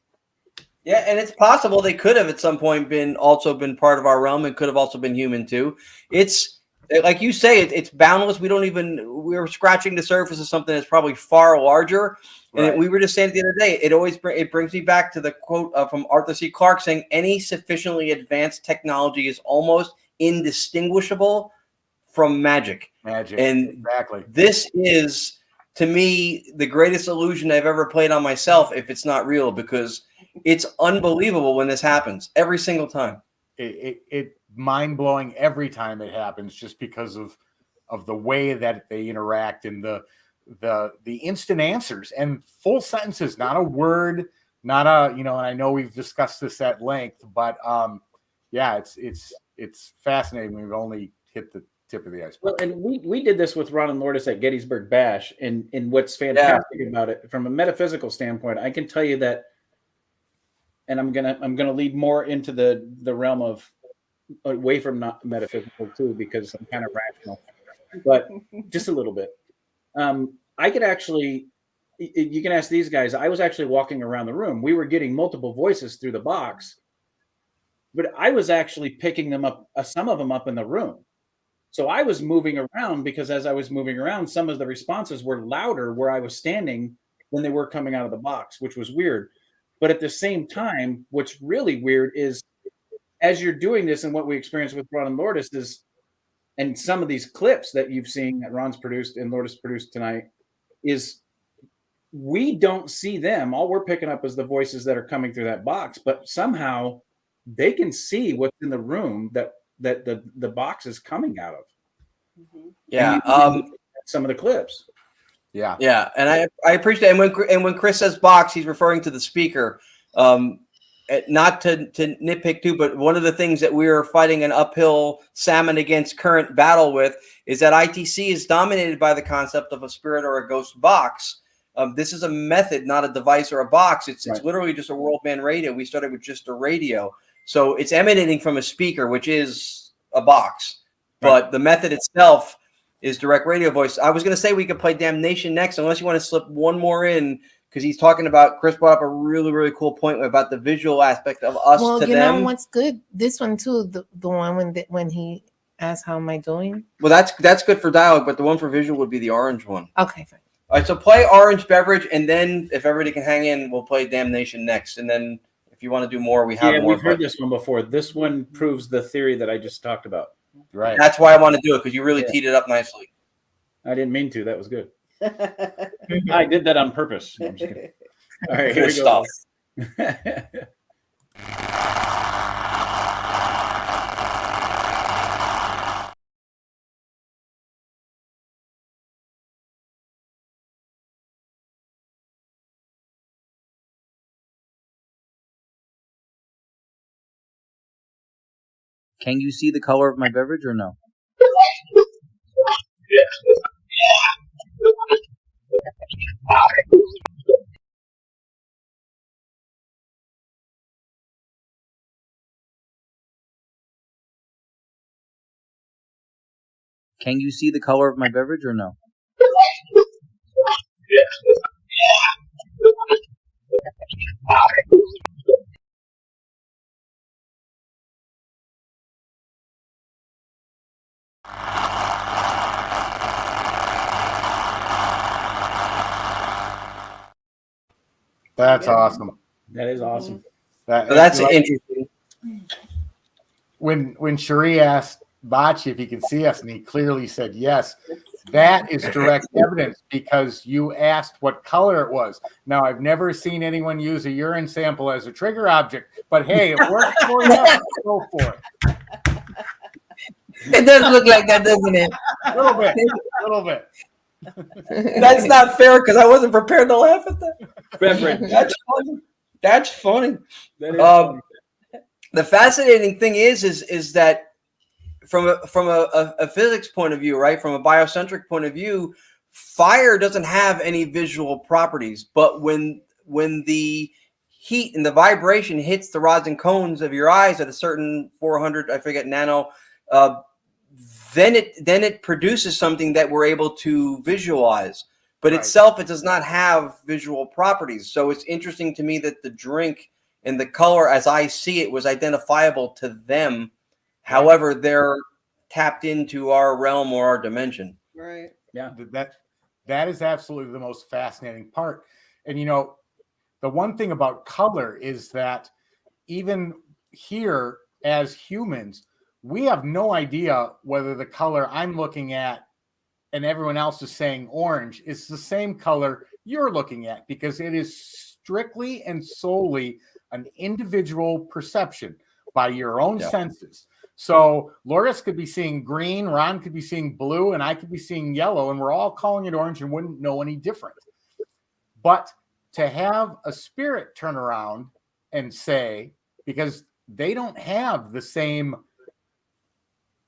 Yeah, and it's possible they could have at some point been part of our realm and could have also been human too. It's like you say, it's boundless. We're scratching the surface of something that's probably far larger. And we were just saying the other day, it brings me back to the quote from Arthur C. Clarke saying, any sufficiently advanced technology is almost indistinguishable from magic. And exactly. This is, to me, the greatest illusion I've ever played on myself if it's not real, because it's unbelievable when this happens every single time. It mind-blowing every time it happens, just because of the way that they interact and the instant answers and full sentences, not a word, not a, and I know we've discussed this at length, but it's fascinating. We've only hit the tip of the iceberg. Well, and we did this with Ron and Lourdes at Gettysburg Bash, and what's fantastic about it from a metaphysical standpoint, I can tell you that, and I'm gonna lead more into the realm of away from not metaphysical too, because I'm kind of rational, but just a little bit. I could actually, you can ask these guys. I was actually walking around the room. We were getting multiple voices through the box, but I was actually picking them up, some of them up in the room. So I was moving around, because as I was moving around, some of the responses were louder where I was standing than they were coming out of the box, which was weird. But at the same time, what's really weird is, as you're doing this, and what we experienced with Ron and Lourdes is, and some of these clips that you've seen that Ron's produced and Lourdes produced tonight, is we don't see them. All we're picking up is the voices that are coming through that box, but somehow they can see what's in the room that the box is coming out of. Yeah. Some of the clips. Yeah. And I appreciate it. And when Chris says box, he's referring to the speaker. Not to nitpick too, but one of the things that we're fighting an uphill salmon against current battle with is that ITC is dominated by the concept of a spirit or a ghost box. This is a method, not a device or a box. It's literally just a world band radio. We started with just a radio. So it's emanating from a speaker, which is a box. But the method itself is direct radio voice. I was going to say we could play Damnation next, unless you want to slip one more in, because he's talking about, Chris brought up a really, really cool point about the visual aspect of us to them. Well, you know what's good? This one too, the one when he asked, how am I doing? Well, that's good for dialogue, but the one for visual would be the orange one. Okay, fine. All right, so play Orange Beverage, and then if everybody can hang in, we'll play Damnation next. And then if you want to do more, we have more. We've heard this one before. This one proves the theory that I just talked about. Right. That's why I want to do it, because you really teed it up nicely. I didn't mean to. That was good. I did that on purpose. No, I'm just kidding. All right, here we go. Can you see the color of my beverage or no? Can you see the color of my beverage or no? That's awesome. That is awesome. That's interesting. When Cherie asked Bocce if he can see us, and he clearly said yes, that is direct evidence because you asked what color it was. Now, I've never seen anyone use a urine sample as a trigger object, but hey, it works for you. Go for it. It does look like that, doesn't it? A little bit. That's not fair because I wasn't prepared to laugh at that. That's funny. That's funny. That is funny. The fascinating thing is that from a physics point of view, right? From a biocentric point of view, fire doesn't have any visual properties, but when the heat and the vibration hits the rods and cones of your eyes at a certain 400, I forget, nano, then it produces something that we're able to visualize. But itself, it does not have visual properties. So it's interesting to me that the drink and the color, as I see it, was identifiable to them. However, they're tapped into our realm or our dimension. Right. Yeah. That is absolutely the most fascinating part. And, you know, the one thing about color is that even here as humans, we have no idea whether the color I'm looking at and everyone else is saying orange is the same color you're looking at, because it is strictly and solely an individual perception by your own senses. So Loris could be seeing green, Ron could be seeing blue, and I could be seeing yellow, and we're all calling it orange and wouldn't know any different. But to have a spirit turn around and say, because they don't have the same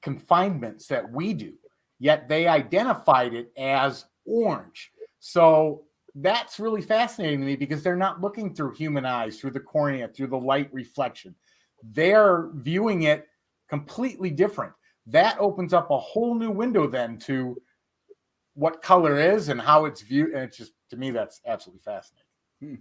confinements that we do, yet they identified it as orange. So that's really fascinating to me, because they're not looking through human eyes, through the cornea, through the light reflection. They're viewing it completely different. That opens up a whole new window then to what color is and how it's viewed. And it's just, to me, that's absolutely fascinating.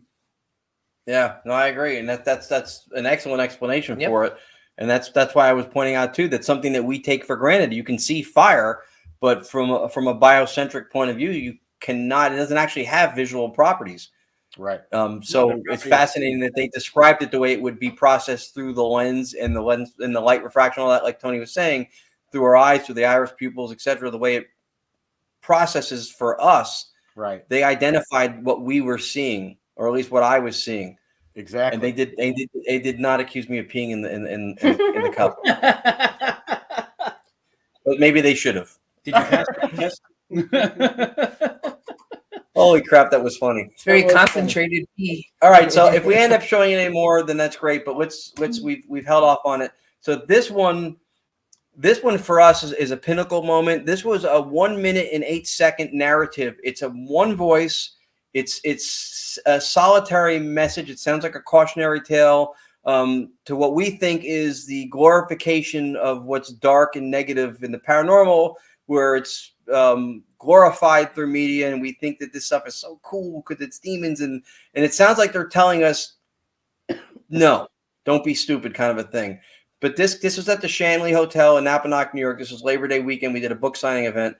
Yeah, no, I agree. And that's an excellent explanation for it. And that's why I was pointing out too, that something that we take for granted. You can see fire, but from a biocentric point of view, you cannot. It doesn't actually have visual properties. Right. So it's fascinating that they described it the way it would be processed through the lens and the light refraction, all that, like Tony was saying, through our eyes, through the iris pupils, etc. The way it processes for us. Right. They identified what we were seeing, or at least what I was seeing. Exactly. And they did not accuse me of peeing in the cup. But maybe they should have. Did you pass the test? Holy crap, that was funny. It's very concentrated pee. All right, so if we end up showing you any more, then that's great. But we've held off on it. So this one for us is a pinnacle moment. This was a 1 minute and 8 second narrative. It's a one voice. It's a solitary message. It sounds like a cautionary tale to what we think is the glorification of what's dark and negative in the paranormal, where it's glorified through media, and we think that this stuff is so cool because it's demons, and it sounds like they're telling us, no, don't be stupid, kind of a thing. But this was at the Shanley Hotel in Napanoch, New York. This was Labor Day weekend. We did a book signing event,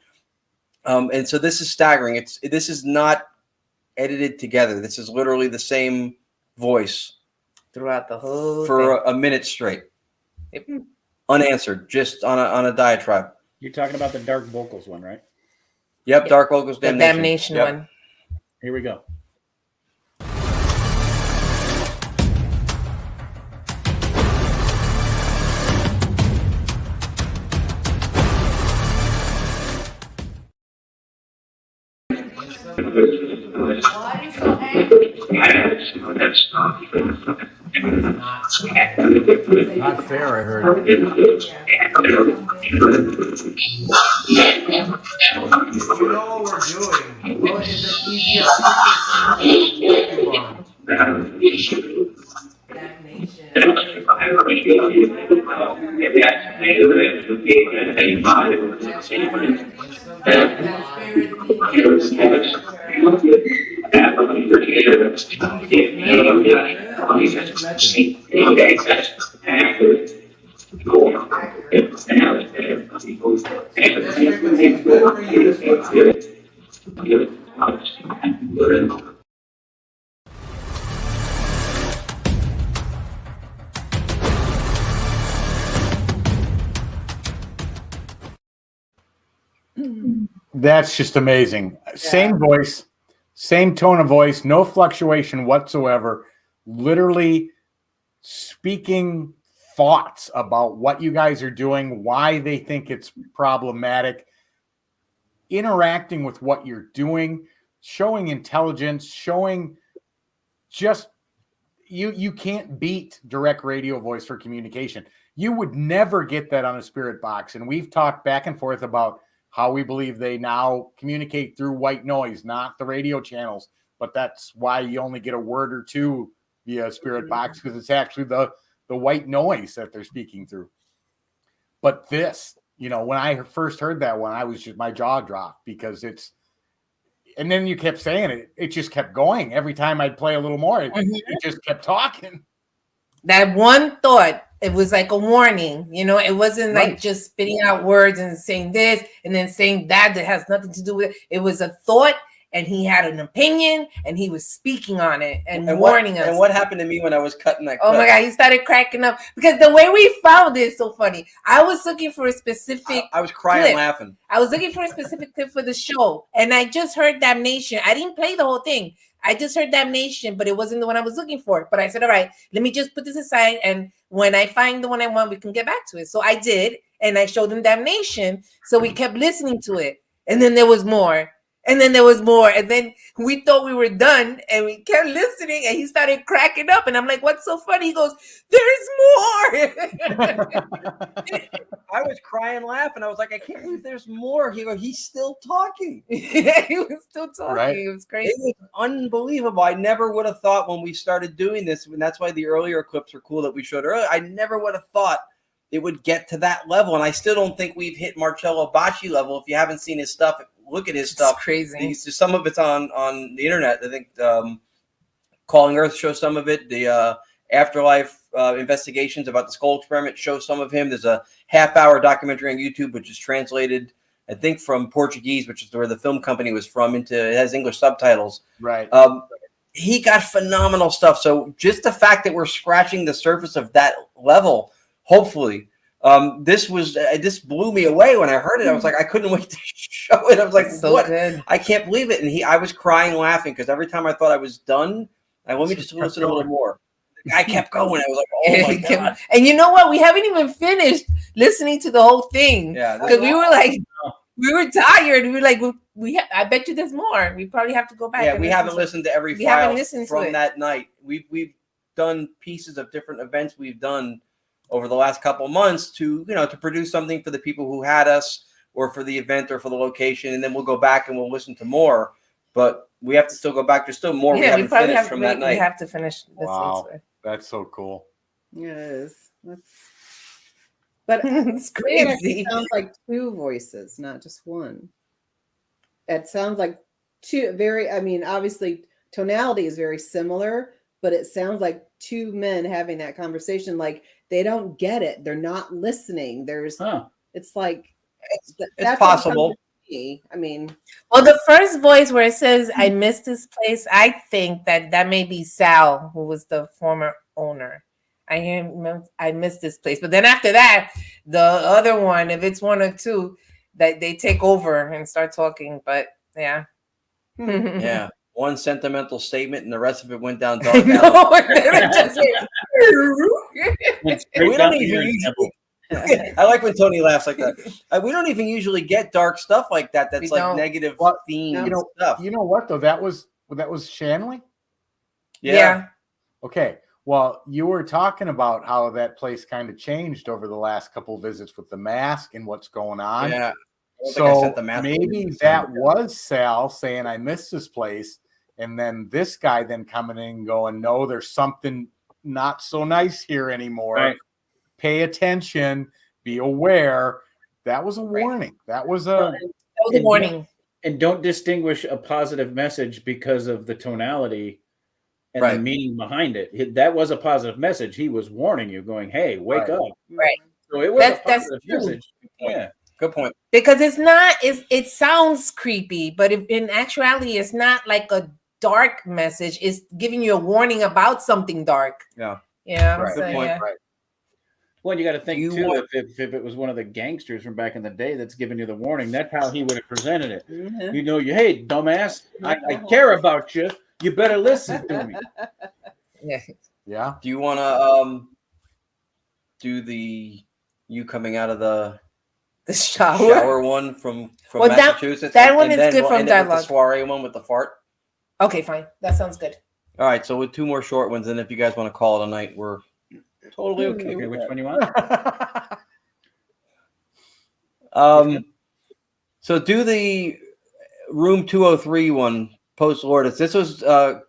and so this is staggering. This is not edited together. This is literally the same voice throughout the whole for thing. a minute straight. Yep. unanswered, just on a diatribe. You're talking about the dark vocals one, right? Yep, dark vocals, the damnation Yep. one. Here we go. Not fair, I heard. You know what we're doing? Well, is it easier That's just amazing. Yeah. Same voice, same tone of voice, no fluctuation whatsoever. Literally speaking thoughts about what you guys are doing, why they think it's problematic, interacting with what you're doing, showing intelligence, showing just you can't beat direct radio voice for communication. You would never get that on a spirit box. And we've talked back and forth about how we believe they now communicate through white noise, not the radio channels. But that's why you only get a word or two via spirit box, because it's actually the white noise that they're speaking through. But this, you know, when I first heard that one, I was just, my jaw dropped, because it's, and then you kept saying it, it just kept going. Every time I'd play a little more, it just kept talking. That one thought, it was like a warning, you know, it wasn't like just spitting out words and saying this and then saying that has nothing to do with it. It was a thought, and he had an opinion, and he was speaking on it and warning us. And what happened to me when I was cutting that clip? Oh my God, he started cracking up, because the way we found it is so funny. I was looking for a specific I was crying clip. laughing. I was looking for a specific clip for the show, and I just heard Damnation. I didn't play the whole thing. I just heard Damnation, but it wasn't the one I was looking for. But I said, all right, let me just put this aside, and when I find the one I want, we can get back to it. So I did, and I showed him Damnation. So we kept listening to it, and then there was more. And then there was more. And then we thought we were done, and we kept listening, and he started cracking up. And I'm like, what's so funny? He goes, there's more. I was crying laughing. I was like, I can't believe there's more. He goes, he's still talking. Yeah, he was still talking. Right? It was crazy. It was unbelievable. I never would have thought when we started doing this, and that's why the earlier clips are cool that we showed earlier. I never would have thought it would get to that level. And I still don't think we've hit Marcello Bacci level. If you haven't seen his stuff, look at his stuff. It's crazy. Some of it's on the internet. I think Calling Earth shows some of it. The Afterlife investigations about the skull experiment show some of him. There's a half-hour documentary on YouTube, which is translated, I think, from Portuguese, which is where the film company was from, into, it has English subtitles. Right. He got phenomenal stuff. So just the fact that we're scratching the surface of that level, hopefully, this blew me away when I heard it. I was like, I couldn't wait to show it. I was like, so what? Good. I can't believe it. And I was crying laughing, because every time I thought I was done, let me just listen a little more. I kept going. I was like, oh my God. And you know what? We haven't even finished listening to the whole thing. Yeah. Because we were like, we were tired. We were like, I bet you there's more. We probably have to go back. Yeah, we haven't listened to every file from that night. We've done pieces of different events we've done over the last couple of months to produce something for the people who had us, or for the event, or for the location, and then we'll go back and we'll listen to more. But we have to still go back. There's still more we haven't finished from that night. We have to finish listening to it. That's so cool. Yes, but it's crazy. It sounds like two voices, not just one. It sounds like two obviously tonality is very similar, but it sounds like two men having that conversation. Like they don't get it. They're not listening. It's like, it's possible. I mean, well, the first voice where it says, I missed this place, I think that may be Sal, who was the former owner. I missed this place. But then after that, The other one, if it's one or two, that they take over and start talking. But yeah. Yeah. One sentimental statement and the rest of it went down dark alley. We don't even usually, I like when Tony laughs like that. We don't even usually get dark stuff like that. That's like negative theme stuff. You know what though? That was Shanley? Yeah. Okay. Well, you were talking about how that place kind of changed over the last couple of visits with the mask and what's going on. Yeah. So maybe that was Sal saying, I miss this place. And then this guy then coming in and going, no, there's something not so nice here anymore. Right. Pay attention. Be aware. That was a warning. That was a warning. And don't distinguish a positive message because of the tonality and the meaning behind it. That was a positive message. He was warning you, going, hey, wake up. Right. So it was a positive message. Yeah. Good point. Because it's not, it sounds creepy, but in actuality, it's not like a dark message. It's giving you a warning about something dark. Yeah. Yeah. Right. So, Good point. yeah. Right. Well, you got to think too, if it was one of the gangsters from back in the day that's giving you the warning, that's how he would have presented it. Mm-hmm. You know, hey, dumbass, I care about you. You better listen to me. Yeah. Yeah. Do you want to do the you coming out of the shower one from Massachusetts? That one is good from dialogue. The soiree one with the fart. Okay, fine. That sounds good. All right, so with two more short ones, and if you guys want to call it a night, we're totally okay. Which one you want? So do the room 203 one post Lourdes. This was a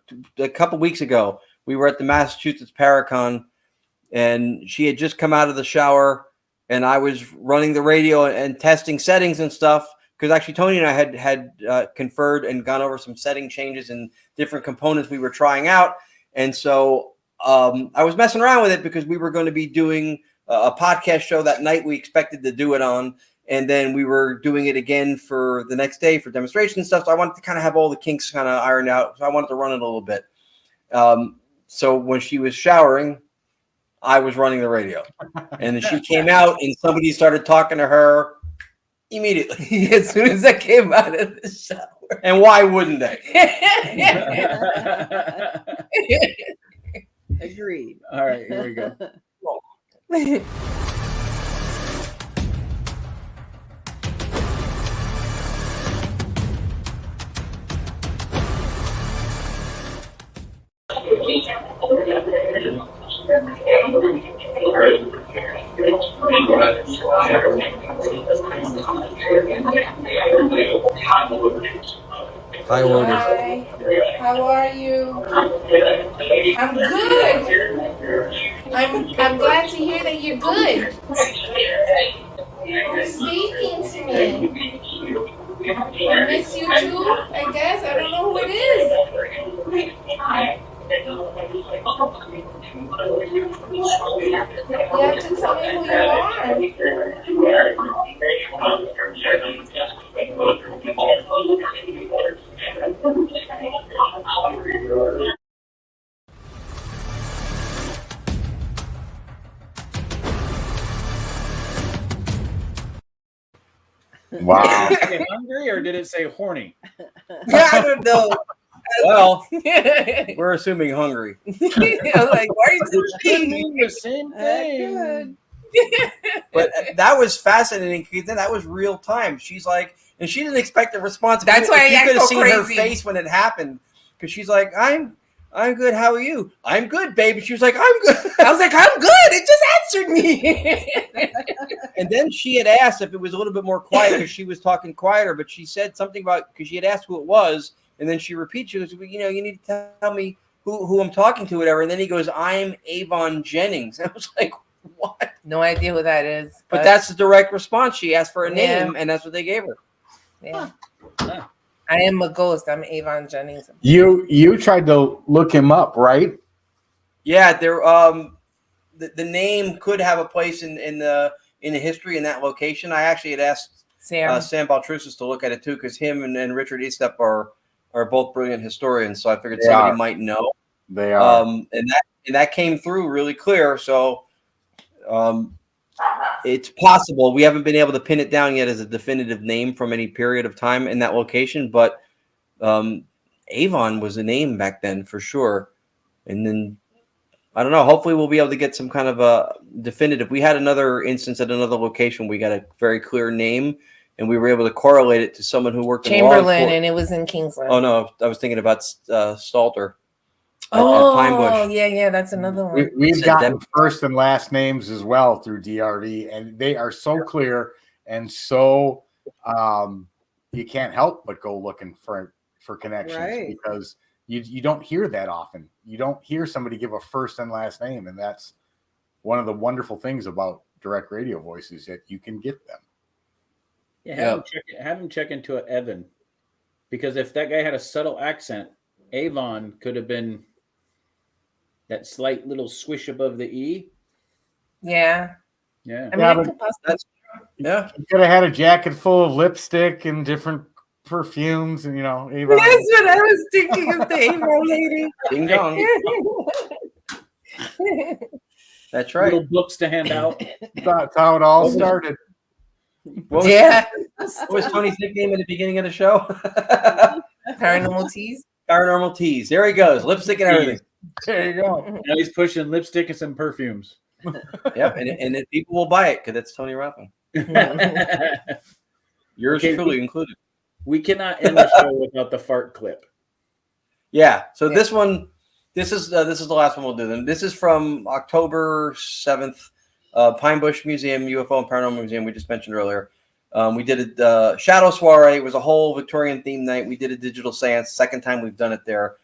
couple weeks ago. We were at the Massachusetts Paracon, and she had just come out of the shower, and I was running the radio and testing settings and stuff. Because actually, Tony and I had conferred and gone over some setting changes and different components we were trying out. And so I was messing around with it because we were going to be doing a podcast show that night we expected to do it on. And then we were doing it again for the next day for demonstration and stuff. So I wanted to kind of have all the kinks kind of ironed out. So I wanted to run it a little bit. So when she was showering, I was running the radio. And then she came out and somebody started talking to her immediately as soon as I came out of the shower. And why wouldn't they? Agreed. All right, here we go. Hi, Lourdes. Hi. How are you? I'm good. I'm glad to hear that you're good. Who's speaking to me? I miss you too, I guess. I don't know who it is. You have to tell me who you are. Wow. Did it say hungry or did it say horny? Yeah, I don't know. Well, we're assuming hungry. I was like, why are you doing the same thing? But that was fascinating because then that was real time. She's like, and she didn't expect a response. That's why you could have seen crazy. her face when it happened because she's like, I'm good. How are you? I'm good, baby. She was like, I'm good. I was like, I'm good. It just answered me. And then she had asked if it was a little bit more quiet because she was talking quieter, but she said something about because she had asked who it was, and then she repeats, she goes, well, you need to tell me who I'm talking to, whatever. And then he goes, I'm Avon Jennings. I was like, what? No idea who that is. But that's the direct response. She asked for a name, and that's what they gave her. Yeah. Huh. I am a ghost. I'm Avon Jennings. You tried to look him up, right? Yeah, there. The name could have a place in the history in that location. I actually had asked Sam Baltrusis to look at it too, because him and Richard Estep are both brilliant historians. So I figured somebody might know. They are. And that came through really clear. So It's possible. We haven't been able to pin it down yet as a definitive name from any period of time in that location, but Avon was a name back then for sure. And then I don't know. Hopefully, we'll be able to get some kind of a definitive. We had another instance at another location. We got a very clear name, and we were able to correlate it to someone who worked in Chamberlain, and it was in Kingsland. Oh no, I was thinking about Stalter. Oh, Pine Bush. yeah, that's another one. We've gotten first and last names as well through DRE, and they are so clear and so you can't help but go looking for connections because you don't hear that often. You don't hear somebody give a first and last name, and that's one of the wonderful things about direct radio voices, that you can get them. Yeah, have him check into an Evan, because if that guy had a subtle accent, Avon could have been that slight little swish above the E. Yeah. Yeah. I mean, You could have had a jacket full of lipstick and different perfumes, and Avon. That's what I was thinking of, the Avon lady. Ding dong. That's right. Little books to hand out. That's how it all started. What was Tony's nickname at the beginning of the show? Paranormal Tees. Paranormal Tees. There he goes. Lipstick and everything. There you go. Now he's pushing lipstick and some perfumes. Yep, and then people will buy it because it's Tony Rothman. Yours truly included. We cannot end the show without the fart clip. Yeah. So this is the last one we'll do. Then this is from October 7th, Pine Bush Museum, UFO and Paranormal Museum. We just mentioned earlier. We did a shadow soiree. It was a whole Victorian theme night. We did a digital seance. Second time we've done it there.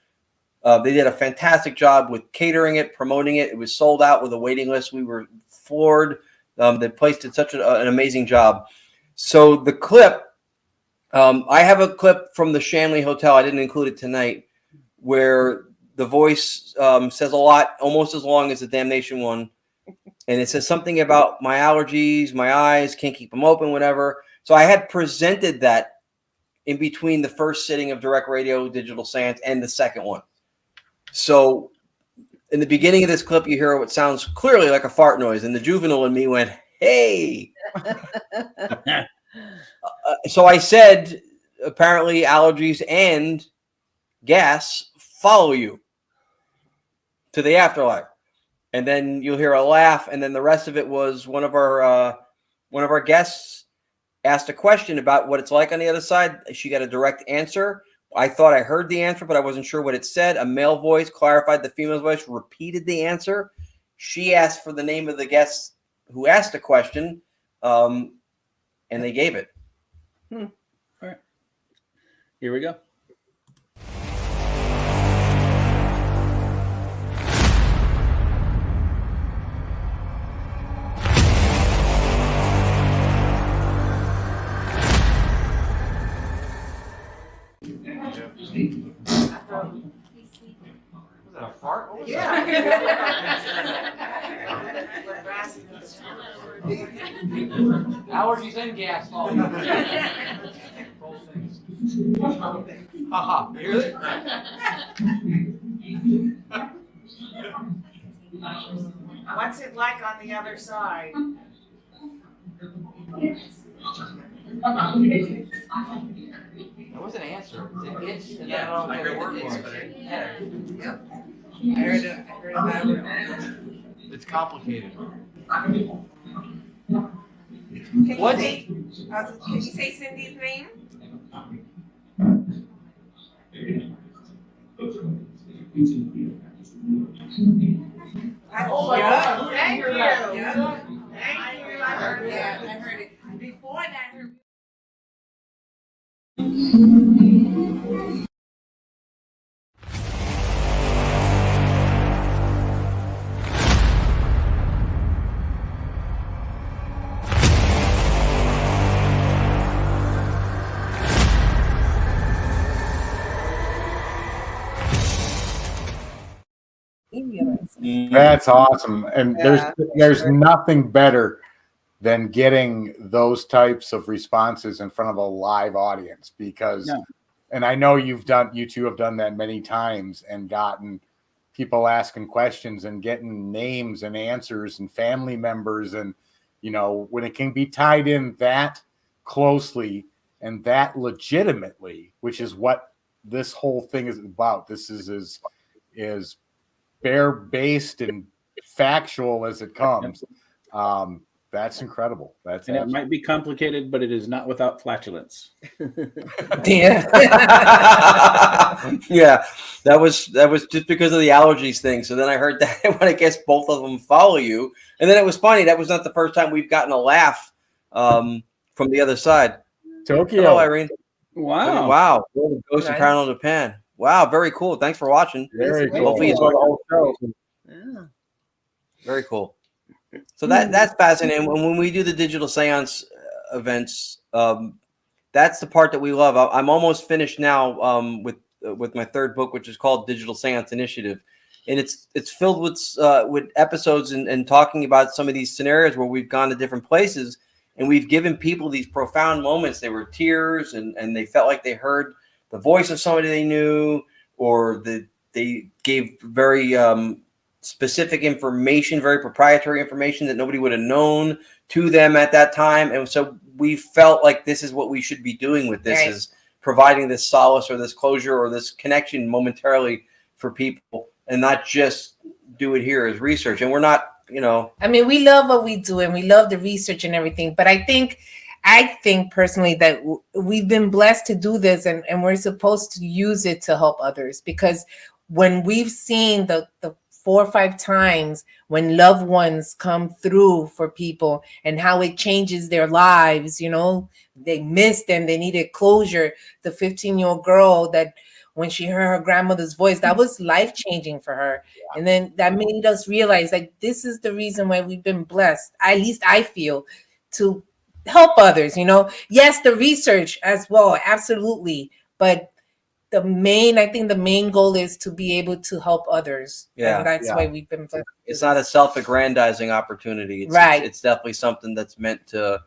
They did a fantastic job with catering it, promoting it. It was sold out with a waiting list. We were floored. The place did such an amazing job. So the clip, I have a clip from the Shanley Hotel. I didn't include it tonight, where the voice says a lot, almost as long as the Damnation one. And it says something about my allergies, my eyes, can't keep them open, whatever. So I had presented that in between the first sitting of direct radio, digital seance, and the second one. So in the beginning of this clip, you hear what sounds clearly like a fart noise, and the juvenile in me went, hey. So I said, apparently allergies and gas follow you to the afterlife. And then you'll hear a laugh, and then the rest of it was one of our guests asked a question about what it's like on the other side. She got a direct answer. I thought I heard the answer, but I wasn't sure what it said. A male voice clarified the female voice, repeated the answer. She asked for the name of the guest who asked the question, and they gave it. All right. Here we go. Was that a fart? What was Allergies and gas. Haha, you hear that? What's it like on the other side? That was an answer. Was it itch? Yeah, I heard word it's, for but it. yeah. Yep. I heard about it. It's complicated. Can What? can you say Cindy's name? Oh, yeah. Thank you. Yeah. Thank you. I heard that. I heard it. Before that, I heard. That's awesome. And there's nothing better than getting those types of responses in front of a live audience, because and I know you two have done that many times and gotten people asking questions and getting names and answers and family members, and You know, when it can be tied in that closely and that legitimately, which is what this whole thing is about. This is bare based and factual as it comes. That's incredible. And it might be complicated, but it is not without flatulence. Yeah. Yeah, that was just because of the allergies thing. So then I heard that when I guess both of them follow you, and then it was funny. That was not the first time we've gotten a laugh from the other side. Tokyo. Hello, Irene. Wow. Wow. Ghost of Paranormal Japan. Wow, very cool. Thanks for watching. Very cool. Hopefully you saw the whole show. Yeah. Very cool. So that's fascinating. When we do the digital seance events, that's the part that we love. I'm almost finished now with my third book, which is called Digital Seance Initiative, and it's filled with episodes and talking about some of these scenarios where we've gone to different places and we've given people these profound moments. They were tears and they felt like they heard the voice of somebody they knew, or they gave very specific information, very proprietary information that nobody would have known to them at that time. And so we felt like this is what we should be doing with this, is providing this solace or this closure or this connection momentarily for people, and not just do it here as research. And we're not, I mean, we love what we do and we love the research and everything, but I think personally that we've been blessed to do this, and we're supposed to use it to help others, because when we've seen the 4 or 5 times when loved ones come through for people and how it changes their lives, they missed and they needed closure. The 15-year-old girl that when she heard her grandmother's voice, that was life-changing for her. Yeah. And then that made us realize, like, this is the reason why we've been blessed, at least I feel, to help others, Yes, the research as well, absolutely. But I think the main goal is to be able to help others. Yeah. And that's why we've been blessed. It's not a self-aggrandizing opportunity. It's definitely something that's meant to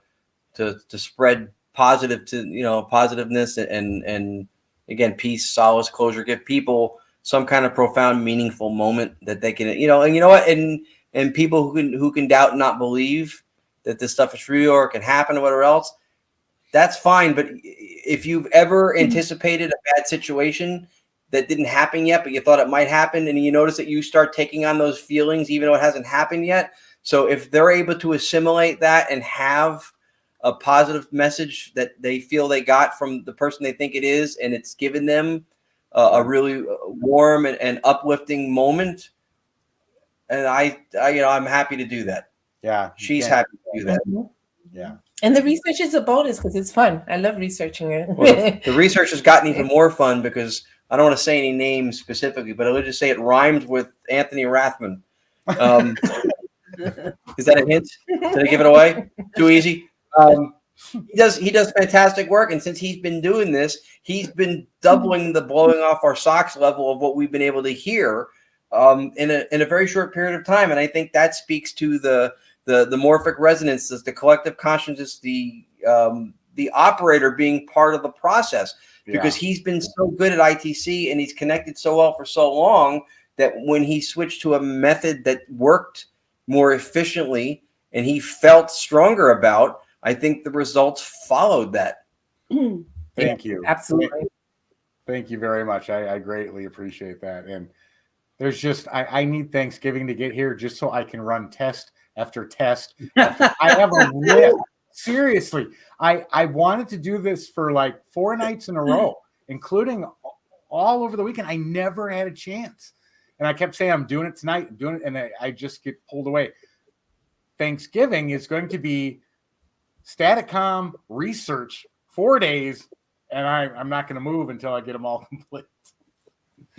spread positiveness and again, peace, solace, closure, give people some kind of profound, meaningful moment that they can, and you know what, and people who can doubt and not believe that this stuff is real or can happen or whatever else, that's fine. But if you've ever anticipated a bad situation that didn't happen yet, but you thought it might happen, and you notice that you start taking on those feelings even though it hasn't happened yet. So if they're able to assimilate that and have a positive message that they feel they got from the person they think it is, and it's given them a really warm and uplifting moment, and I'm happy to do that. Yeah, she's happy to do that. Yeah. And the research is a bonus because it's fun. I love researching it. Well, the research has gotten even more fun because I don't want to say any names specifically, but I'll just say it rhymes with Anthony Rathman. Is that a hint? Did I give it away? Too easy? He does fantastic work, and since he's been doing this, he's been doubling the blowing off our socks level of what we've been able to hear in a very short period of time. And I think that speaks to the morphic resonances, the collective consciousness, the operator being part of the process, because he's been so good at ITC and he's connected so well for so long that when he switched to a method that worked more efficiently and he felt stronger about, I think the results followed that. Thank you. Absolutely. Thank you very much. I greatly appreciate that. And there's just, I need Thanksgiving to get here just so I can run test after test. I have a list. Seriously, I wanted to do this for like 4 nights in a row, including all over the weekend. I never had a chance. And I kept saying, I'm doing it tonight, I'm doing it. And I just get pulled away. Thanksgiving is going to be Staticom research 4 days. And I'm not going to move until I get them all complete.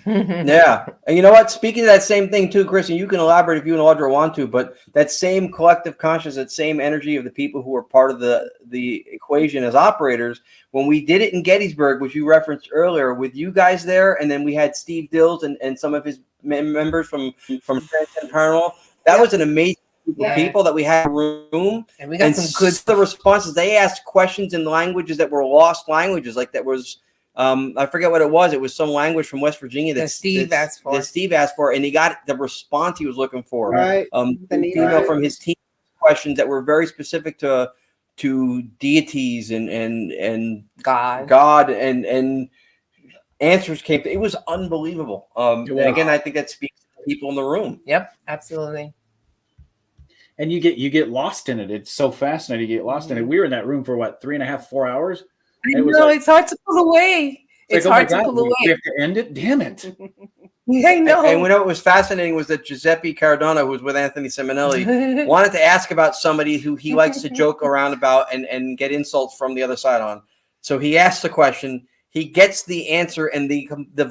Yeah. And you know what? Speaking of that same thing too, Chris, and you can elaborate if you and Audra want to, but that same collective consciousness, that same energy of the people who are part of the equation as operators, when we did it in Gettysburg, which you referenced earlier, with you guys there, and then we had Steve Dills and some of his members from Transcend Paranormal, that was an amazing group of people that we had in the room. And we got some good the responses. They asked questions in languages that were lost languages, like that was I forget what it was. It was some language from West Virginia that Steve asked for, and he got the response he was looking for. Right. The female from his team questions that were very specific to deities and God and answers came. It was unbelievable. And again, I think that speaks to the people in the room. Yep, absolutely. And you get lost in it. It's so fascinating. You get lost in it. We were in that room for what, 3.5, 4 hours? I know, it's hard to pull away. It's hard to pull away. We have to end it. Damn it. I know. And what was fascinating was that Giuseppe Cardona, who was with Anthony Simonelli, wanted to ask about somebody who he likes to joke around about and get insults from the other side on. So he asked the question. He gets the answer, and the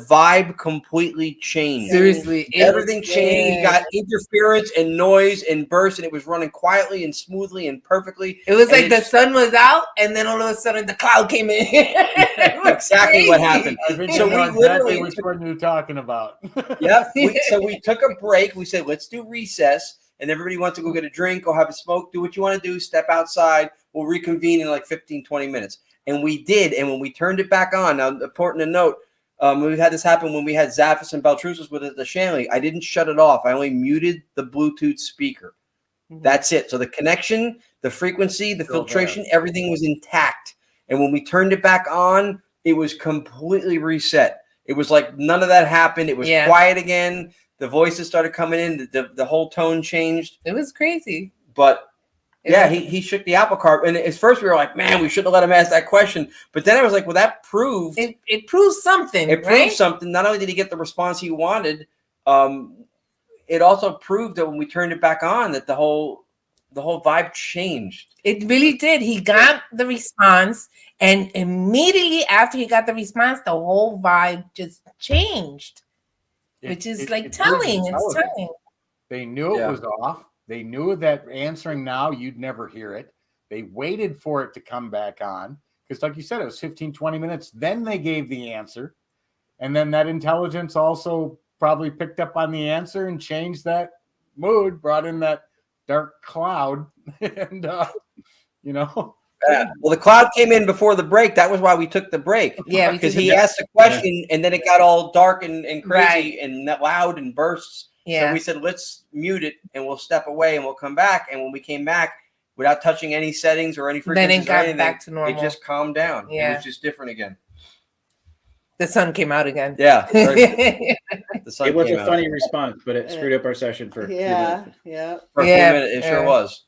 vibe completely changed. Seriously, everything changed. He got interference and noise and burst, and it was running quietly and smoothly and perfectly. It was like the sun was out, and then all of a sudden the cloud came in. Exactly what happened. So we literally which one you're talking about. Yeah. So we took a break. We said, let's do recess, and everybody wants to go get a drink or have a smoke. Do what you want to do. Step outside. We'll reconvene in like 15, 20 minutes. And we did. And when we turned it back on, now important to note, we had this happen when we had Zaffis and Beltrusis with the Shanley. I didn't shut it off. I only muted the Bluetooth speaker. That's it. So the connection, the frequency, the filtration, everything was intact. And when we turned it back on, it was completely reset. It was like none of that happened. It was quiet again. The voices started coming in. The whole tone changed. It was crazy. But yeah, he shook the apple cart. And at first we were like, man, we shouldn't have let him ask that question. But then I was like, well, that proved. It proves something. It proved something. Not only did he get the response he wanted, it also proved that when we turned it back on, that the whole vibe changed. It really did. He got the response. And immediately after he got the response, the whole vibe just changed. Which is telling. It's telling. They knew it was off. They knew that answering now, you'd never hear it. They waited for it to come back on. Because like you said, it was 15, 20 minutes. Then they gave the answer. And then that intelligence also probably picked up on the answer and changed that mood, brought in that dark cloud. And, Well, the cloud came in before the break. That was why we took the break. Yeah. Because he asked a question and then it got all dark and crazy and loud and bursts. So we said, let's mute it and we'll step away and we'll come back. And when we came back, without touching any settings or any frequencies, then it got back to normal. It just calmed down. Yeah. It was just different again. The sun came out again. Yeah. The sun it was came a out. funny response, but it screwed up our session for a few minutes. For a few minutes, it sure was.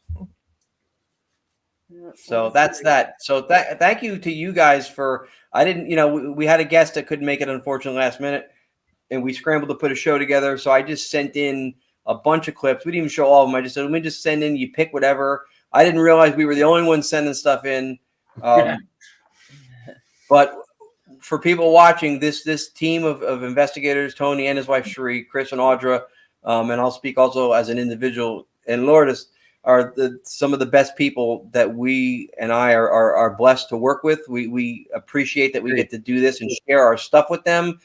So that's that. So thank you to you guys for. I didn't, we had a guest that couldn't make it, unfortunately, last minute. And we scrambled to put a show together. So I just sent in a bunch of clips. We didn't even show all of them. I just said, let me just send in, you pick whatever. I didn't realize we were the only ones sending stuff in. But for people watching, this team of investigators, Tony and his wife, Cherie, Chris and Audra, and I'll speak also as an individual, and Lourdes, are some of the best people that we and I are blessed to work with. We appreciate that we get to do this and share our stuff with them.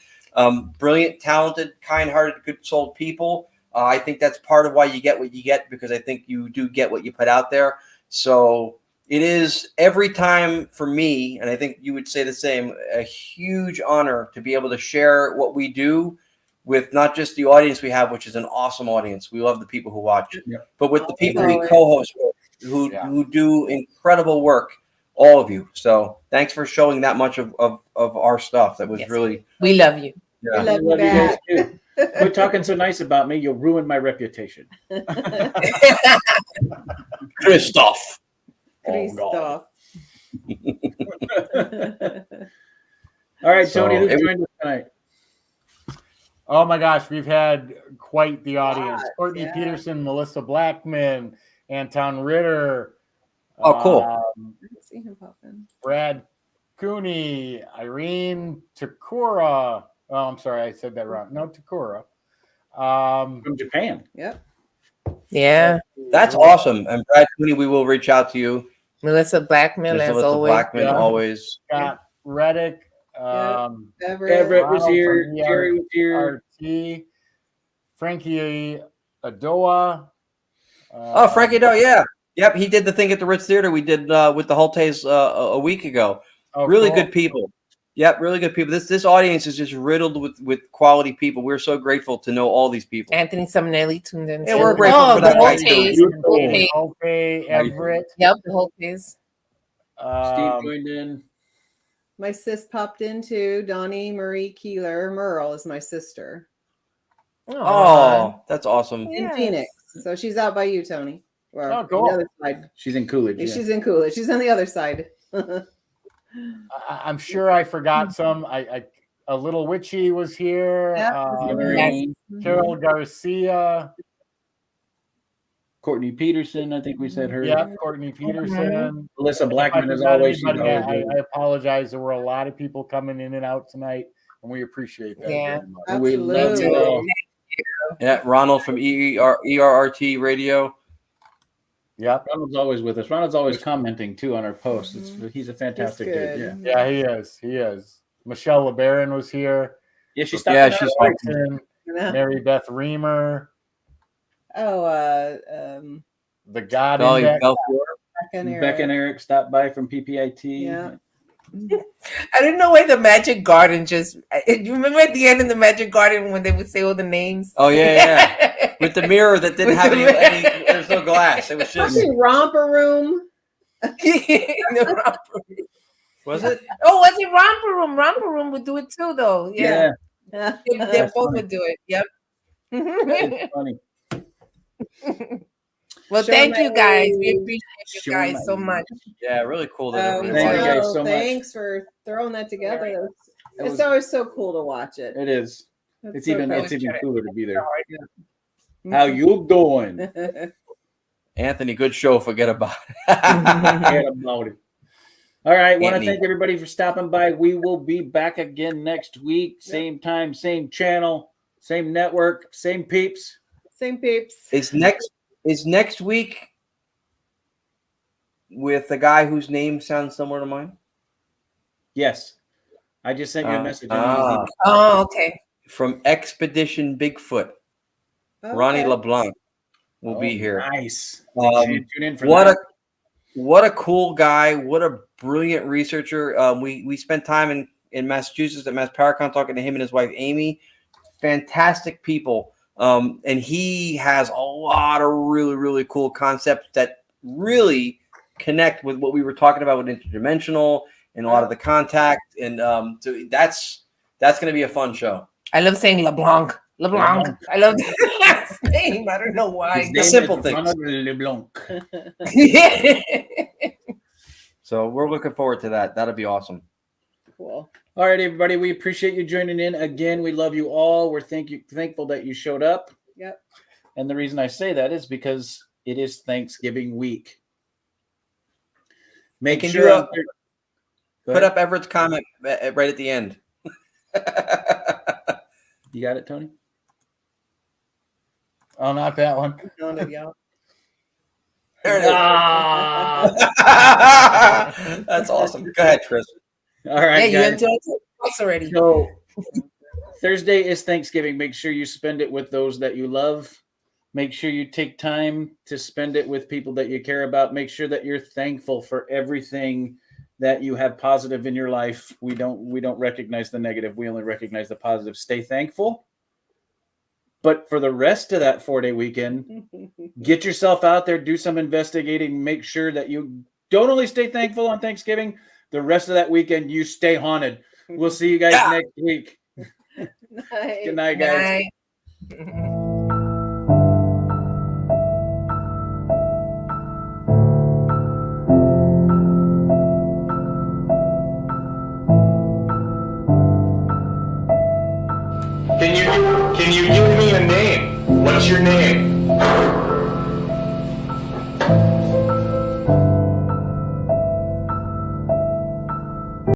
Brilliant, talented, kind-hearted, good-souled people. I think that's part of why you get what you get, because I think you do get what you put out there. So it is every time for me, and I think you would say the same, a huge honor to be able to share what we do with not just the audience we have, which is an awesome audience. We love the people who watch, but with the people we co-host with, who do incredible work. All of you. So thanks for showing that much of our stuff. That was really. We love you. Yeah. We love you guys too. Quit talking so nice about me. You'll ruin my reputation. Christoph. Christoph. All right, Tony, who's joined us tonight? Oh my gosh, we've had quite the audience. Courtney Peterson, Melissa Blackman, Anton Ritter. Oh, cool. Brad Cooney, Irene Takura. Oh, I'm sorry, I said that wrong. No, Takura. From Japan. Yep. Yeah. That's awesome. And Brad Cooney, we will reach out to you. Melissa Blackman, as Melissa always. Blackman, always. Scott Reddick. Everett was here. Jerry was here. RT. Frankie Adoa. Frankie Adoa, yeah. Yep, he did the thing at the Ritz Theater we did with the Holtes a week ago. Really good people. Yep, really good people. This audience is just riddled with quality people. We're so grateful to know all these people. Anthony Simonelli tuned in. Yeah, we're grateful for that guy too. Okay, Everett. Yep, the whole case. Steve joined in. My sis popped in too. Donnie Marie Keeler Merle is my sister. Oh, that's awesome. In Phoenix. So she's out by you, Tony. Well, cool. the other side. She's in Coolidge. Yeah. She's in Coolidge. She's on the other side. I'm sure I forgot some. A little witchy was here. Carol Garcia. Courtney Peterson, I think we said her. Yeah, Courtney Peterson. Alyssa Blackman, as always. I apologize. There were a lot of people coming in and out tonight, and we appreciate that. Yeah, we love you all. Yeah, Ronald from ERRT Radio. Yeah, Ronald's always with us. Ronald's always commenting too on our posts. He's a fantastic dude. Yeah, he is. Michelle LeBaron was here. Yeah, she's awesome. Mary Beth Reamer. The God Index. Beck and Eric stopped by from PPIT. Yeah. I didn't know why the Magic Garden just. You remember at the end of the Magic Garden when they would say all the names? Oh yeah. With the mirror that didn't have any. There's no glass. It was just romper room. Was it? Oh, was it Romper Room? Romper Room would do it too, though. Yeah. They both would do it. Yep. That's funny. Well, thank you guys. We appreciate you guys so much. Yeah, really cool. Thank you guys so much. Thanks for throwing that together. It's always so cool to watch it. It is. It's so even cool. cooler to be there. How you doing? Anthony, good show. Forget about it. Forget about it. All right. Want to thank everybody for stopping by. We will be back again next week. Same time, same channel, same network, same peeps. Same peeps. Is next week with the guy whose name sounds similar to mine? Yes. I just sent you a message. Oh, okay. From Expedition Bigfoot. Ronnie LeBlanc will be here. Nice. Tune in for what a cool guy. What a brilliant researcher. We spent time in Massachusetts at Mass Paracon talking to him and his wife, Amy. Fantastic people. And he has a lot of really, really cool concepts that really connect with what we were talking about with interdimensional and a lot of the contact. And so that's going to be a fun show. I love saying LeBlanc. I love that name. I don't know why. The simple things. LeBlanc. So we're looking forward to that. That'll be awesome. Cool. All right, everybody. We appreciate you joining in again. We love you all. We're thankful that you showed up. Yep. And the reason I say that is because it is Thanksgiving week. Put up Everett's comment right at the end. You got it, Tony? Oh, not that one. There it is. That's awesome. Go ahead, Chris. All right, yeah, guys. you enjoyed us already. So Thursday is Thanksgiving. Make sure you spend it with those that you love. Make sure you take time to spend it with people that you care about. Make sure that you're thankful for everything that you have positive in your life. We don't recognize the negative. We only recognize the positive. Stay thankful. But for the rest of that 4-day weekend, get yourself out there, do some investigating, make sure that you don't only stay thankful on Thanksgiving, the rest of that weekend, you stay haunted. We'll see you guys next week. Good night, guys. Can you give me a name? What's your name?